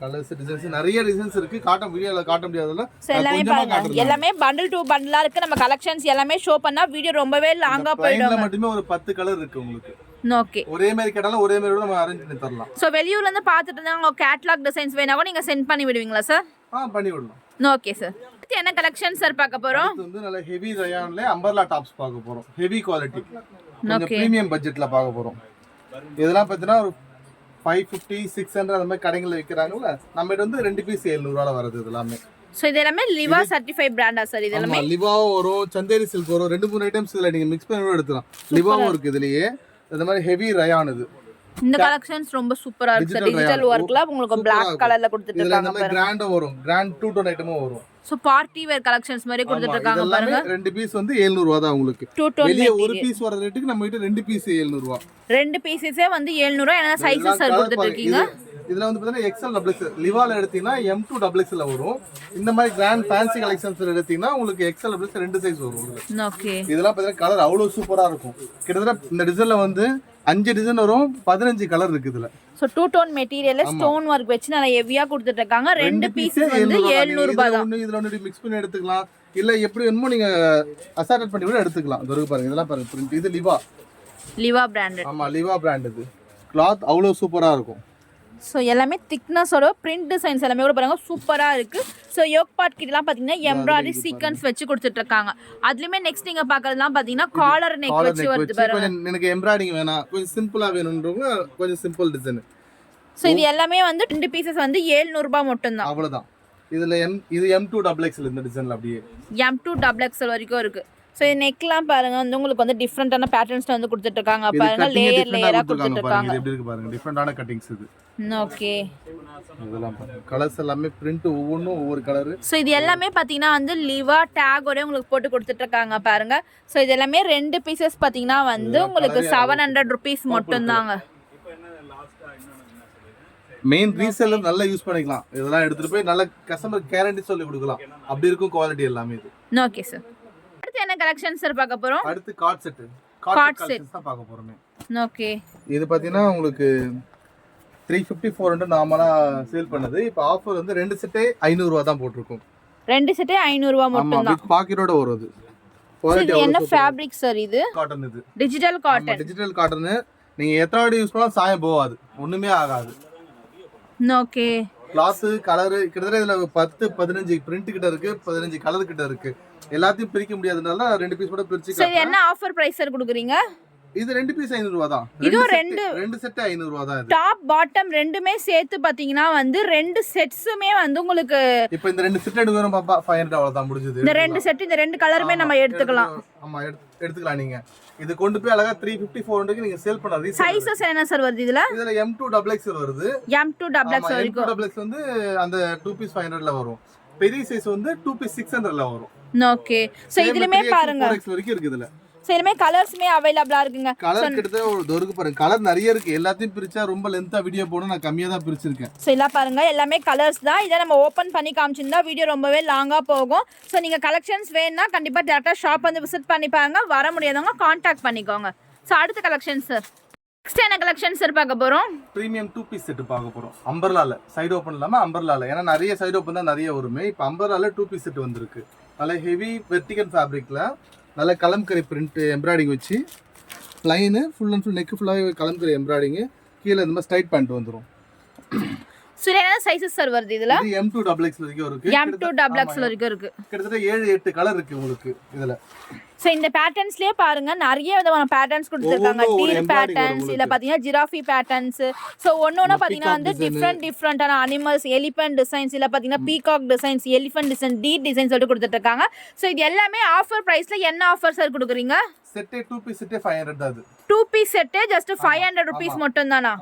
கலர்ஸ் டிசைன்ஸ் நிறைய டிசைன்ஸ் இருக்கு. காட்ட வீடியோல காட்ட முடியாதுல. எல்லாமே பாருங்க. எல்லாமே பண்டில் டு பண்டிலா இருக்கு. நம்ம கலெக்ஷன்ஸ் எல்லாமே ஷோ பண்ணா வீடியோ ரொம்பவே லாங்கா போய்டும். இதுல மட்டுமே ஒரு 10 கலர் இருக்கு உங்களுக்கு. ஓகே. ஒரே மாதிரி கேட்டாலும் ஒரே மாதிரி நம்ம அரேஞ்ச் பண்ணி தரலாம். சோ வெளியூர்ல இருந்து பார்த்துட்டு இருந்தாங்க கேட்டலாக் டிசைன்ஸ் வேணா கூட நீங்க சென்ட் பண்ணி விடுவீங்களா சார்? பண்ணி விடலாம். Okay sir. என்ன கலெக்ஷன் சார் பார்க்க போறோம்? இது வந்து நல்ல ஹெவி ரயான்ல அம்பர்லா டாப்ஸ் பார்க்க போறோம். Heavy quality. கொஞ்சம் பிரீமியம் பட்ஜெட்ல பார்க்க போறோம். இதெல்லாம் பார்த்தீங்கன்னா ஒரு 550 600 அந்த மாதிரி கடைகள்ல விக்கிறாங்கல. நம்மகிட்ட வந்து 2 பீஸ் 700 ரூபாயில வருது இதெல்லாம். சோ இது எல்லாமே லிவா சர்டிஃபைட் பிராண்டா சார்? இது எல்லாமே லிவாவோ வரும், சந்தேரி சில்க் வரும். 2-3 ஐட்டம்ஸ் இதுல நீங்க மிக்ஸ் பண்ணி எடுத்துக்கலாம். லிவாவோ இருக்கு இதுலயே. இந்த மாதிரி ஹெவி ரயான் இது. இந்த கலெக்ஷன்ஸ் ரொம்ப சூப்பரா இருக்கு சார். டிஜிட்டல் வர்க்ல உங்களுக்கு Black கலர்ல கொடுத்துட்டு இருக்காங்க பாருங்க. இந்த கிராண்ட் வரும். கிராண்ட் 2 டோன் ஐட்டமும் வரும். சோ பார்ட்டி வேர் கலெக்ஷன்ஸ் மாதிரி கொடுத்துட்டு இருக்காங்க பாருங்க. 2 பீஸ் வந்து 700 ரூபாய் தான் உங்களுக்கு. வெளிய ஒரு பீஸ் வர ரேட்டுக்கு நம்ம கிட்ட 2 பீஸ் 700 ரூபாய். 2 பீஸஸே வந்து 700 ரூபாய். என்ன சைஸஸ் சார் கொடுத்துட்டு இருக்கீங்க? இதுல வந்து பார்த்தீங்கன்னா XL XXL. லிவால எடுத்தீங்கன்னா M2 XXL வரும். இந்த மாதிரி கிராண்ட் ஃபேன்சி கலெக்ஷன்ஸ் எடுத்தீங்கன்னா உங்களுக்கு XL XXL 2 சைஸ் வரும். ஓகே. இதெல்லாம் பார்த்தீங்கன்னா கலர் அவ்வளவு சூப்பரா இருக்கும். கிட்டத்தட்ட இந்த டிசைன்ல வந்து 5 டிசைன் வரும். 15 கலர் இருக்கு இதுல. சோ 2 டோன் மெட்டீரியல்ல ஸ்டோன் வர்க் வெச்சு நல்ல ஹெவியா கொடுத்துட்டு இருக்காங்க. 2 பீஸ் வந்து 700 ரூபாய் தான். இதுல ஒன்னு மிக்ஸ் பண்ணி எடுத்துக்கலாம். இல்ல எப்படி வேணுமோ நீங்க அசார்ட் பண்ணி கூட எடுத்துக்கலாம். இதோ பாருங்க. இதெல்லாம் பாருங்க பிரிண்ட். இது லிவா. லிவா பிராண்டட். ஆமா லிவா பிராண்ட் இது. கிளாத் அவ்வளோ சூப்பரா இருக்கும். ஸோ எல்லாமே திக்னஸோட பிரிண்ட் டிசைன்ஸ் எல்லாமே கூட பாருங்க சூப்பராக இருக்கு. ஸோ யோக் பார்ட் கிட்டலாம் பார்த்தீங்கன்னா எம்ப்ராய்டரி சீக்வன்ஸ் வச்சு கொடுத்துட்டு இருக்காங்க. அதுலயுமே நெக்ஸ்ட் நீங்க பார்க்கறதுலாம் பார்த்தீங்கன்னா காலர் நெக் வச்சு வருது பாருங்க. எனக்கு எம்ப்ராய்டிங் வேணாம், கொஞ்சம் சிம்பிளா வேணும்ன்றவங்க கொஞ்சம் சிம்பிள் டிசைன். ஸோ இது எல்லாமே வந்து 2 பீசஸ் வந்து 700 ரூபாய் மட்டும் தான். அவ்வளவுதான். இதுல இது M2XXL இந்த டிசைன்ல அப்படியே M2XXL வரைக்கும் இருக்கு. ஸோ இது நெக்லாம் பாருங்க வந்து உங்களுக்கு வந்து டிஃப்ரெண்டான பேட்டர்ன்ஸ்ல வந்து கொடுத்துட்டு இருக்காங்க பாருங்க. லேயரா கொடுத்துட்டு இருக்காங்க. எப்படி இருக்கு பாருங்க, டிஃப்ரெண்டான கட்டிங்ஸ் இது. ஓகே. இதெல்லாம் பாருங்க கலர்ஸ் எல்லாமே பிரிண்ட் ஒவ்வொன்றும் ஒவ்வொரு கலர். ஸோ இது எல்லாமே பார்த்தீங்கன்னா வந்து லிவா டேகோட உங்களுக்கு போட்டு கொடுத்துட்டு இருக்காங்க பாருங்க. ஸோ இது எல்லாமே 2 பீசஸ் பார்த்தீங்கன்னா வந்து உங்களுக்கு 700 rupees மட்டும் தாங்க. மெயின் ரீசெல்லர் நல்லா யூஸ் பண்ணிக்கலாம். இதெல்லாம் எடுத்துட்டு போய் நல்ல கஸ்டமர் கேரண்டி சொல்லி கொடுக்கலாம். அப்படி இருக்கும் குவாலிட்டி எல்லாமே இது. Okay sir. அடுத்து என்ன கலெக்ஷன் சார் பார்க்க போறோம்? அடுத்து கார்ட் செட். கார்ட் செட் தான் பார்க்க போறோமே. ஓகே. இது பாத்தீங்கன்னா உங்களுக்கு 350 400 நார்மலா சேல் பண்ணது. இப்போ ஆஃபர் வந்து 2 செட்டே 500 ரூபாய் தான் போட்டுருக்கோம். 2 செட்டே 500 ரூபாய் மட்டும் தான். பாக்கெட்டோட வரும் அது. குவாலிட்டி என்ன ஃபேப்ரிக் சார் இது? காட்டன் இது. Digital cotton. Digital cotton. நீங்க எத்தனை வாட்டி யூஸ் பண்ணாலும் சாயம் போகாது. ஒண்ணுமே ஆகாது. ஓகே. கிளாத் கலர் கிட்டத்தட்ட இதுல 10 15 பிரிண்ட் கிட்ட இருக்கு, 15 கலர் கிட்ட இருக்கு. எல்லாத்தையும் பிரிக்க முடியாதனால 2 பீஸ் கூட பிரிச்சு. சரி என்ன ஆஃபர் பிரைஸ் சார் கொடுக்குறீங்க? இது 2 பீஸ் 500 ரூபாய் தான். இது ரெண்டு செட் 500 ரூபாய் தான். இது டாப் பாட்டம் ரெண்டுமே சேர்த்து பாத்தீங்கன்னா வந்து 2 செட்ஸுமே வந்து உங்களுக்கு இப்போ இந்த 2 செட் எடுக்கறோம் பாப்பா 500 அவ்வளவுதான் முடிஞ்சது. இந்த 2 செட் இந்த 2 கலருமே நம்ம எடுத்துக்கலாம். ஆமா எடுத்துக்கலாம் நீங்க. இது கொண்டு போய் அழகா 350 400 க்கு நீங்க சேல் பண்ணலாம். சைஸஸ் என்ன சார் வருது இதுல? இதுல M2XXL வருது. M2XXL வரைக்கும். M2XXL வந்து அந்த 2 பீஸ் 500 ல வரும். பெரிய சைஸ் வந்து 2 பீஸ் 600 ல வரும். ஓகே. சோ இதுலயே பாருங்க 4X வரைக்கும் இருக்கு இதுல. சோ இதுலயே கலர்ஸ்மே அவேலபிளா இருக்குங்க. கலர் கிட்டத்தட்ட ஒரு தோருக்கு பாருங்க. கலர் நிறைய இருக்கு. எல்லாத்தையும் பிரிச்சா ரொம்ப லெந்தா வீடியோ போடணும். நான் கம்மியா தான் பிரிச்சிருக்கேன். சோ இல்ல பாருங்க எல்லாமே கலர்ஸ் தான். இத நம்ம ஓபன் பண்ணி காமிச்சிருந்தா வீடியோ ரொம்பவே லாங்கா போகும். சோ நீங்க கலெக்ஷன்ஸ் வேணும்னா கண்டிப்பா டைரக்டா ஷாப் வந்து விசிட் பண்ணி பாருங்க. வர முடியாதவங்க கான்டாக்ட் பண்ணிக்கோங்க. சோ அடுத்த கலெக்ஷன் சார். நெக்ஸ்ட் என்ன கலெக்ஷன் சார் பார்க்க போறோம்? பிரீமியம் 2 பீஸ் செட் பார்க்க போறோம். அம்பர்லால சைடு ஓபன் இல்லாம அம்பர்லால. ஏன்னா நிறைய சைடு ஓபன் தான் நிறைய வருமே. இப்போ அம்பர்லால 2 பீஸ் செட் வந்திருக்கு. நல்ல ஹெவி வெர்டிகல் ஃபேப்ரிக்ல நல்ல கலம்கரி பிரிண்ட் எம்ப்ராய்டிங் வச்சு line full and full neck ஃபுல்லாவே கலம்கரி எம்ப்ராய்டிங். கீழ இந்த மாதிரி ஸ்ட்ரைட் பேண்ட் வந்துரும். சோ என்ன சைஸஸ் சார் வருது இதுல? இது M2XXL வரைக்கும் இருக்கு. M2XXL வரைக்கும் இருக்கு. கிட்டத்தட்ட 7 8 கலர் இருக்கு உங்களுக்கு இதுல. சோ இந்த பேட்டர்ன்ஸ்லயே பாருங்க நிறைய விதமான பேட்டர்ன்ஸ் கொடுத்திருக்காங்க. டீல் பேட்டர்ன்ஸ் இல்ல பாத்தீங்கன்னா ஜிராஃபி பேட்டர்ன்ஸ். சோ ஒவ்வொண்ணா பாத்தீங்கன்னா வந்து டிஃபரண்டான அனிமல்ஸ், எலிஃபண்ட் டிசைன்ஸ் இல்ல பாத்தீங்கன்னா peacock designs, elephant design, deer designs சொல்லிட்டு கொடுத்துட்டு இருக்காங்க. சோ இது எல்லாமே ஆஃபர் பிரைஸ்ல என்ன ஆஃபர் சார் கொடுக்குறீங்க? செட்டே 2 பீஸ் செட்டே 500 தான். அது 2 பீஸ் செட்டே ஜஸ்ட் 500 rupees மட்டும் தானா?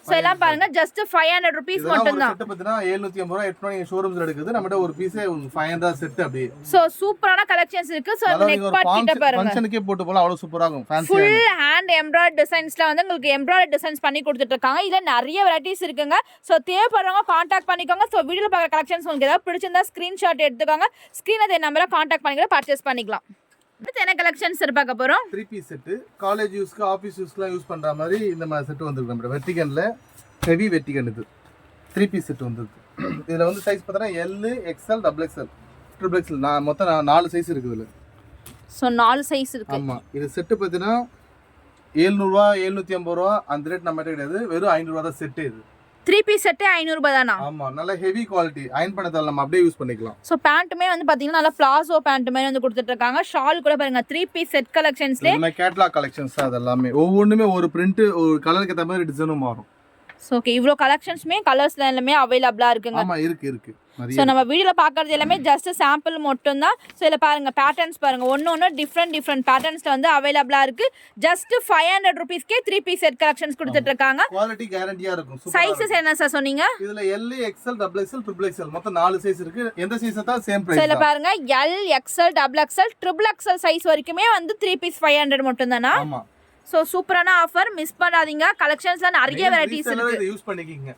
சோ எல்லாம் பாருங்க ஜஸ்ட் 500 rupees மட்டும் தான். செட் பத்தினா 750 ரூபாய் 800 நீங்க ஷோரூம்ஸ்ல எடுக்குது. நம்மட்ட ஒரு பீஸே 500 செட் அப்படியே. சோ சூப்பரான கலெக்ஷன்ஸ் இருக்கு. சோ நெக் பார்ட் கிட்ட பாருங்க. ஃபங்க்ஷனுக்கே போட்டு போலாம் அவ்வளவு சூப்பரா இருக்கும். ஃபேன்சி ஃபுல் ஹேண்ட் எம்ப்ராய்டரி டிசைன்ஸ்ல வந்து உங்களுக்கு எம்ப்ராய்டரி டிசைன்ஸ் பண்ணி கொடுத்துட்டு இருக்காங்க. இதுல நிறைய வெரைட்டிஸ் இருக்குங்க. சோ தேவைப்படுறவங்க கான்டாக்ட் பண்ணிக்கோங்க. சோ வீடியோல பார்க்குற கலெக்ஷன்ஸ் உங்களுக்கு ஏதாவது பிடிச்சிருந்தா ஸ்கிரீன்ஷாட் எடுத்துக்கோங்க. ஸ்கிரீன்ல இந்த நம்பரை கான்டாக்ட் பண்ணிக்கலாம், பர்ச்சேஸ் பண்ணிக்கலாம். அடுத்து என்ன கலெக்ஷன்ஸ் பார்க்க போறோம்? 3 பீஸ் செட் காலேஜ் யூஸ்க்கு ஆபீஸ் யூஸ்க்குலாம் யூஸ் பண்ற மாதிரி இந்த மாதிரி செட் வந்திருக்கு. நம்ம வெர்டிகன்ல ஹெவி வெர்டிகன் இது 3 பீஸ் செட் வந்திருக்கு. இதுல வந்து சைஸ் பார்த்தா L XL XXL XXL நான் மொத்தம் 4 சைஸ் இருக்குது இதுல. சோ 4 சைஸ் இருக்கு. ஆமா இது செட் பார்த்தீங்கன்னா 700 ரூபாய் 750 ரூபாய் அந்த ரேட் நம்மட்ட கிடையாது. வெறும் 500 ரூபாய் தான் செட் இது. 3 பீஸ் செட்டே 500 ரூபாய் தானா? ஆமா நல்ல ஹெவி குவாலிட்டி. அயர்ன் பண்ணதால நம்ம அப்படியே யூஸ் பண்ணிக்கலாம். சோ பேண்ட்மே வந்து பாத்தீங்கன்னா நல்ல பிளாசோ பேண்ட் மாதிரி வந்து கொடுத்துட்டு இருக்காங்க. ஷால் கூட பாருங்க 3 பீஸ் செட் கலெக்ஷன்ஸ்ல நம்ம கேட்டலாக் கலெக்ஷன்ஸ் அதெல்லாம் ஒவ்வொண்ணுமே ஒரு பிரிண்ட் ஒரு கலருக்கு ஏத்த மாதிரி டிசைனும் மாறும். சோ ஓகே இவ்ளோ கலெக்ஷன்ஸ்மே கலர்ஸ்ல எல்லாமே அவேலபிளா இருக்குங்க. ஆமா இருக்கு. சோ நம்ம வீடியோல பார்க்கிறது எல்லாமே ஜஸ்ட் சாம்பிள் மட்டும் தான். சோ இதல பாருங்க பேட்டர்ன்ஸ் பாருங்க ஒவ்வொரு டிஃபரண்ட் பேட்டர்ன்ஸ்ல வந்து அவேலபிளா இருக்கு. ஜஸ்ட் 500 rupeesக்கே 3 பீஸ் செட் கலெக்ஷன்ஸ் கொடுத்துட்டு இருக்காங்க. குவாலிட்டி கேரண்டியா இருக்கும். சைஸஸ் என்ன சார் சொன்னீங்க? இதுல L XL XXL XXL மொத்தம் 4 சைஸ் இருக்கு. எந்த சைஸ் தான் சேம் பிரைஸ். சோ இதல பாருங்க L XL XXL XXL size வரைக்குமே வந்து 3 பீஸ் 500 மட்டும் தானா? ஆமா. சோ சூப்பரான ஆஃபர், மிஸ் பண்ணாதீங்க. கலெக்ஷன்ஸ்ல நிறைய வெரைட்டிஸ் இருக்கு. இத யூஸ் பண்ணிக்கீங்க.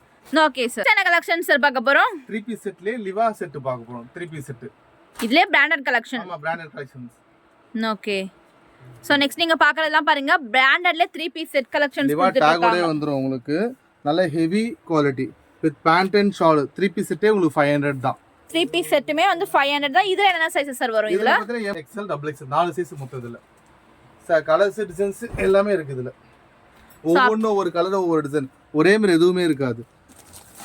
Okay sir. என்ன கலெக்ஷன்ஸ் சார் பார்க்க போறோம்? 3 பீஸ் செட்லயே லிவா செட் பார்க்க போறோம். 3 பீஸ் செட். இதுலயே பிராண்டட் கலெக்ஷன். ஆமா branded collections. Okay. So next நீங்க பார்க்கறதெல்லாம் பாருங்க பிராண்டட்ல 3 பீஸ் செட் கலெக்ஷன்ஸ் கொடுத்துட்டு இருக்காங்க. டாகோட வந்துரும் உங்களுக்கு. நல்ல heavy quality with pant and shawl 3 piece செட்டே உங்களுக்கு 500 தான். 3 பீஸ் செட்டுமே வந்து 500 தான். இதுல என்ன சைஸஸ் சார் வரும்? இதுல XL XXL 4 சைஸ் மொத்தம் இதுல. கலர்ஸ் டிசைன்ஸ் எல்லாமே இருக்கு இதுல. ஒவ்வொன்றும் ஒரு கலர் ஒவ்வொரு டிசைன், ஒரே மாதிரி எதுவுமே இருக்காது.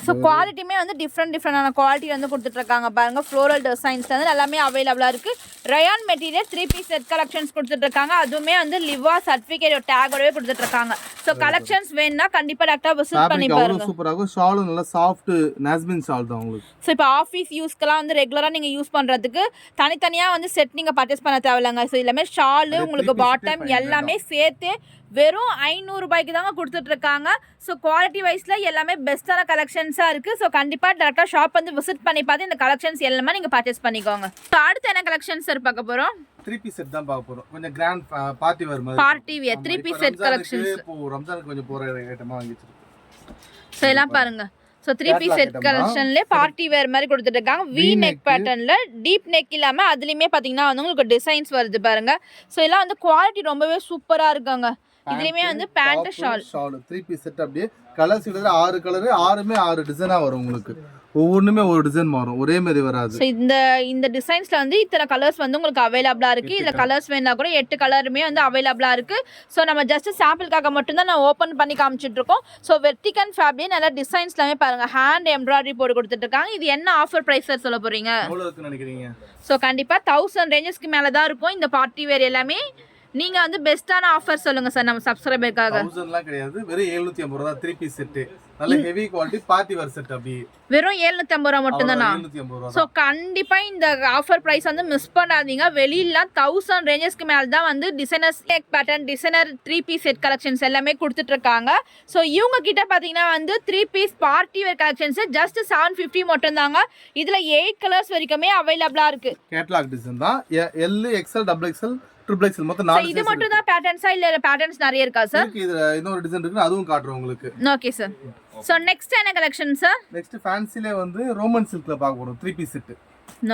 ஸோ குவாலிட்டியுமே வந்து டிஃப்ரெண்டான குவாலிட்டி வந்து கொடுத்துட்ருக்காங்க பாருங்க. ஃப்ளோரல் டிசைன்ஸ் வந்து எல்லாமே அவைலபிளாக இருக்குது. Rayon material 3 piece set collections கொடுத்துட்ருக்காங்க. அதுவுமே வந்து லிவா சர்டிஃபிகேட் டேகோடவே கொடுத்துட்ருக்காங்க. ஸோ கலெக்ஷன்ஸ் வேணும்னா கண்டிப்பாக டேரக்டாக விசிட் பண்ணி பாருங்க. சூப்பராக ஷாலும் நல்லா சாஃப்ட் நாஸ்மின் ஷால் தான் உங்களுக்கு. ஸோ இப்போ ஆஃபீஸ் யூஸ்க்கெல்லாம் வந்து ரெகுலராக நீங்கள் யூஸ் பண்ணுறதுக்கு தனித்தனியாக வந்து செட் நீங்கள் பர்ச்சேஸ் பண்ண தேவையில்லைங்க. ஸோ எல்லாமே ஷாலு உங்களுக்கு பாட்டம் எல்லாமே சேர்த்து வெறும் 500 ரூபாய்க்கு தாங்க கொடுத்துட்ருக்காங்க. ஸோ குவாலிட்டி வைஸில் எல்லாமே பெஸ்ட்டான கலெக்ஷன்ஸாக இருக்குது. ஸோ கண்டிப்பாக டேரெக்டாக ஷாப் வந்து விசிட் பண்ணி பார்த்து இந்த கலெக்ஷன்ஸ் எல்லாமே நீங்கள் பர்ச்சேஸ் பண்ணிக்கோங்க. ஸோ அடுத்து என்ன கலெக்ஷன்ஸ் சார் பார்க்க போகிறோம்? 3 பீஸ் செட் தான் பார்க்க போறோம். கொஞ்சம் கிராண்ட் பார்ட்டி வேர் மாதிரி. Party wear 3 piece set collections. இப்போ ரம்ஜானுக்கு கொஞ்சம் போற ஐட்டமா வாங்கி வச்சிருக்கோம். ஸோ எல்லாம் பாருங்க. ஸோ 3 பீஸ் செட் கலெக்ஷன்லேயே பார்ட்டி வேர் மாதிரி கொடுத்துட்டு இருக்காங்க. வி நெக் பேட்டர்னில் டீப் நெக் இல்லாமல் அதுலேயுமே பார்த்தீங்கன்னா வந்து உங்களுக்கு டிசைன்ஸ் வருது பாருங்க. ஸோ எல்லாம் வந்து குவாலிட்டி ரொம்பவே சூப்பராக இருக்காங்க. இதுலயுமே வந்து பேண்ட் ஷால் 3 பீஸ் செட் அப்படியே கலர்ஸ் கிட்ட 6 கலர், 6மே 6 டிசைனா வரும் உங்களுக்கு. ஒவ்வொன்றுமே ஒரு டிசைன் மாறும், ஒரே மாதிரி வராது. ஸோ இந்த டிசைன்ஸ்ல வந்து இத்தனை கலர்ஸ் வந்து உங்களுக்கு அவைலபிளா இருக்கு. இதுல கலர்ஸ் வேணா கூட 8 கலருமே வந்து அவைலபிளா இருக்கு. ஸோ நம்ம ஜஸ்ட் சாம்பிளுக்காக மட்டும்தான் நான் ஓப்பன் பண்ணி காமிச்சிட்டு இருக்கோம். ஸோ வெர்டிகன் ஃபேப்ரிக் நல்லா டிசைன்ஸ் எல்லாமே பாருங்க, ஹேண்ட் எம்ப்ராய்டரி போட்டு கொடுத்துட்டு இருக்காங்க. இது என்ன ஆஃபர் பிரைஸ் சார் சொல்ல போறீங்க? எவ்வளவு இருக்குன்னு நினைக்கிறீங்க? ஸோ கண்டிப்பா 1000 ரேஞ்சஸ்க்கு மேல தான் இருக்கும் இந்த பார்ட்டி வேர் எல்லாமே. நீங்க வந்து பெஸ்டான ஆஃபர் சொல்லுங்க சார் நம்ம சப்ஸ்கிரைபருக்காக. 1000லாம் கிடையாது, வெறும் 750 ரூபாய் தான் 3 பீஸ் செட். நல்ல heavy quality party wear set அப்படி. வெறும் 750 ரூபாய் மட்டும் தானா? 750 ரூபாய். ஸோ கண்டிப்பா இந்த ஆஃபர் பிரைஸ் வந்து மிஸ் பண்ணாதீங்க. வெளியில 1000 ரேஞ்சஸ்க்கு மேல தான் வந்து designer stack pattern, designer 3 piece set collections எல்லாமே கொடுத்துட்டு இருக்காங்க. ஸோ இவங்க கிட்ட பாத்தீங்கன்னா வந்து 3 piece party wear collections just 750 மட்டும் தாங்க. இதுல 8 கலர்ஸ் வரைக்குமே அவைலபிளா இருக்கு. கேட்டலாக் டிசைன் தான். L, XL, XXL, XXL மொத்தம் 4 இது மட்டும் தான் பேட்டர்ன்ஸா இல்ல பேட்டர்ன்ஸ் நிறைய இருக்கா சார்? இதுல இன்னொரு டிசைன் இருக்கு, அதுவும் காட்டுறேன் உங்களுக்கு. Okay sir. சோ நெக்ஸ்ட் என்ன கலெக்ஷன் சார்? நெக்ஸ்ட் ஃபேன்சிலே வந்து ரோமன் சில்க்ல பார்க்க போறோம். 3 பீஸ் செட்.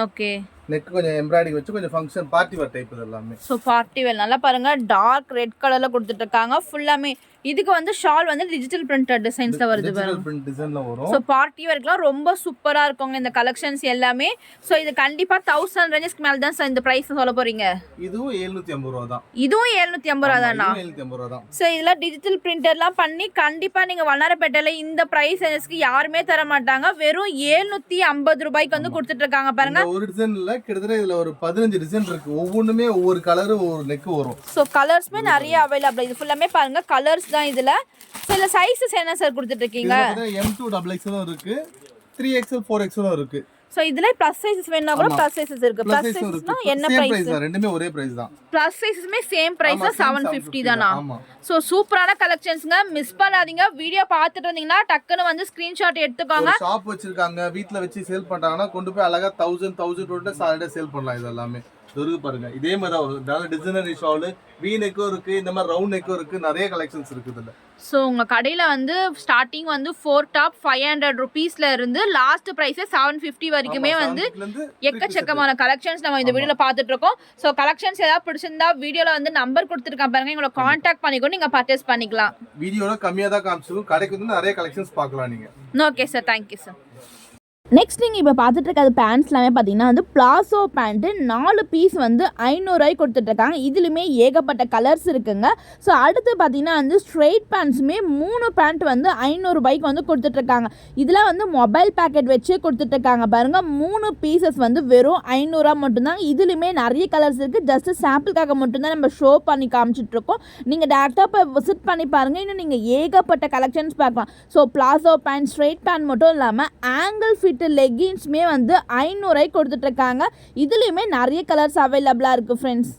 ஓகே. நெக் கொஞ்சம் எம்ப்ராய்டரி வச்சு கொஞ்சம் ஃபங்க்ஷன் பார்ட்டி வேர் டைப் இதெல்லாமே. ஸோ பார்ட்டி வேர் நல்லா பாருங்க, டார்க் ரெட் கலர்ல கொடுத்துட்டு இருக்காங்க ஃபுல்லாமே. இதுக்கு வந்து ஷால் வந்து டிஜிட்டல் பிரிண்டட் டிசைன்ஸ்ல வருது பாருங்க. டிஜிட்டல் பிரிண்ட் டிசைன்ல வரும். ஸோ பார்ட்டி வேர்க்குலாம் ரொம்ப சூப்பரா இருக்குங்க இந்த கலெக்ஷன்ஸ் எல்லாமே. ஸோ இது கண்டிப்பா 1000 ரேஞ்சஸ்க்கு மேல தான் சார் இந்த பிரைஸ் சொல்ல போறீங்க. இதுவும் 750 ரூபாய் தான். இதுவும் 750 ரூபாய் தானா? 750 ரூபாய் தான். ஸோ இதுல டிஜிட்டல் பிரிண்டர்லாம் பண்ணி கண்டிப்பா நீங்க வண்ணாரப்பேட்டையில இந்த பிரைஸ் ரேஞ்சஸ்க்கு யாருமே தர மாட்டாங்க. வெறும் 750 ரூபாய்க்கு வந்து கொடுத்துட்டு இருக்காங்க பாருங்க. ஒரு டிசைன்ல கிட்டத்தட்ட இதுல ஒரு 15 டிசைன் இருக்கு. ஒவ்வொன்றுமே ஒவ்வொரு கலர் ஒவ்வொரு நெக் வரும். ஸோ கலர்ஸ்மே நிறைய அவைலபிள். இது ஃபுல்லாமே பாருங்க கலர்ஸ் தான் இதுல. ஸோ இதுல சைஸஸ் என்ன சார் கொடுத்துட்டு இருக்கீங்க? M2 XXL இருக்கு, 3XL 4XL இருக்கு. சோ இதுல பிளஸ் சைஸஸ் வேணா கூட பிளஸ் சைஸஸ் இருக்கு. பிளஸ் சைஸஸ்னா என்ன பிரைஸ்? ரெண்டுமே ஒரே பிரைஸ் தான். பிளஸ் சைஸஸ்மே சேம் பிரைஸ் தான் 750 தானா? சோ சூப்பரான கலெக்ஷன்ஸ்ங்க, மிஸ் பண்ணாதீங்க. வீடியோ பார்த்துட்டு இருந்தீங்கன்னா டக்குன்னு வந்து ஸ்கிரீன்ஷாட் எடுத்துக்கோங்க. ஷாப் வச்சிருக்காங்க, வீட்ல வச்சு சேல் பண்றாங்கன்னா கொண்டு போய் அழகா 1000 சாலடா சேல் பண்ணலாம். இது எல்லாமே இருக்கு பாருங்க. இதே மாதிரி தான் டிசைனரி ஷால், வி நெக்கும் இருக்கு, இந்த மாதிரி ரவுண்ட் நெக்கும் இருக்கு, நிறைய கலெக்ஷன்ஸ் இருக்கு இதுல. ஸோ உங்கள் கடையில் வந்து ஸ்டார்டிங் வந்து 4 டாப் 500 ருபீஸ்ல இருந்து லாஸ்ட் ப்ரைஸே 750 வரைக்குமே வந்து எக்கச்சக்கமான கலெக்ஷன்ஸ் நம்ம இந்த வீடியோவில் பார்த்துட்டு இருக்கோம். ஸோ கலெக்ஷன்ஸ் ஏதாவது பிடிச்சிருந்தா வீடியோவில் வந்து நம்பர் கொடுத்துருக்கேன் பாருங்க, எங்களை காண்டாக்ட் பண்ணிக்கோ, நீங்கள் பர்ச்சேஸ் பண்ணிக்கலாம். வீடியோவில் கம்மியாக தான் காமிச்சிருக்கும், கடைக்கு வந்து நிறைய கலெக்ஷன்ஸ் பார்க்கலாம் நீங்கள். Okay sir, thank you sir. Next நீங்கள் இப்போ பார்த்துட்டு இருக்காது பேண்ட்ஸ் எல்லாமே பார்த்தீங்கன்னா வந்து பிளாசோ பேண்ட்டு 4 பீஸ் வந்து 500 ரூபாய் கொடுத்துட்ருக்காங்க. இதுலையுமே ஏகப்பட்ட கலர்ஸ் இருக்குங்க. ஸோ அடுத்து பார்த்தீங்கன்னா வந்து ஸ்ட்ரெயிட் பேண்ட்ஸுமே 3 பேண்ட் வந்து 500 ரூபாய்க்கு வந்து கொடுத்துட்ருக்காங்க. இதில் வந்து மொபைல் பேக்கெட் வச்சு கொடுத்துட்ருக்காங்க பாருங்கள். 3 பீசஸ் வந்து வெறும் 500 ரூபா மட்டும்தான். இதுலையுமே நிறைய கலர்ஸ் இருக்குது. ஜஸ்ட்டு சாம்பிளுக்காக மட்டும்தான் நம்ம ஷோ பண்ணி காமிச்சிட்ருக்கோம். நீங்கள் டேரெக்டாக இப்போ விசிட் பண்ணி பாருங்கள், இன்னும் நீங்கள் ஏகப்பட்ட கலெக்ஷன்ஸ் பார்க்கலாம். So palazzo pant, straight pant மட்டும் இல்லாமல் ஆங்கிள் ஃபிட் லெகின்ஸ்மே வந்து 500 ரூபாய்க்கு கொடுத்துட்ருக்காங்க. இதுலேயுமே நிறைய கலர்ஸ் அவைலபிளாக இருக்குது ஃப்ரெண்ட்ஸ்.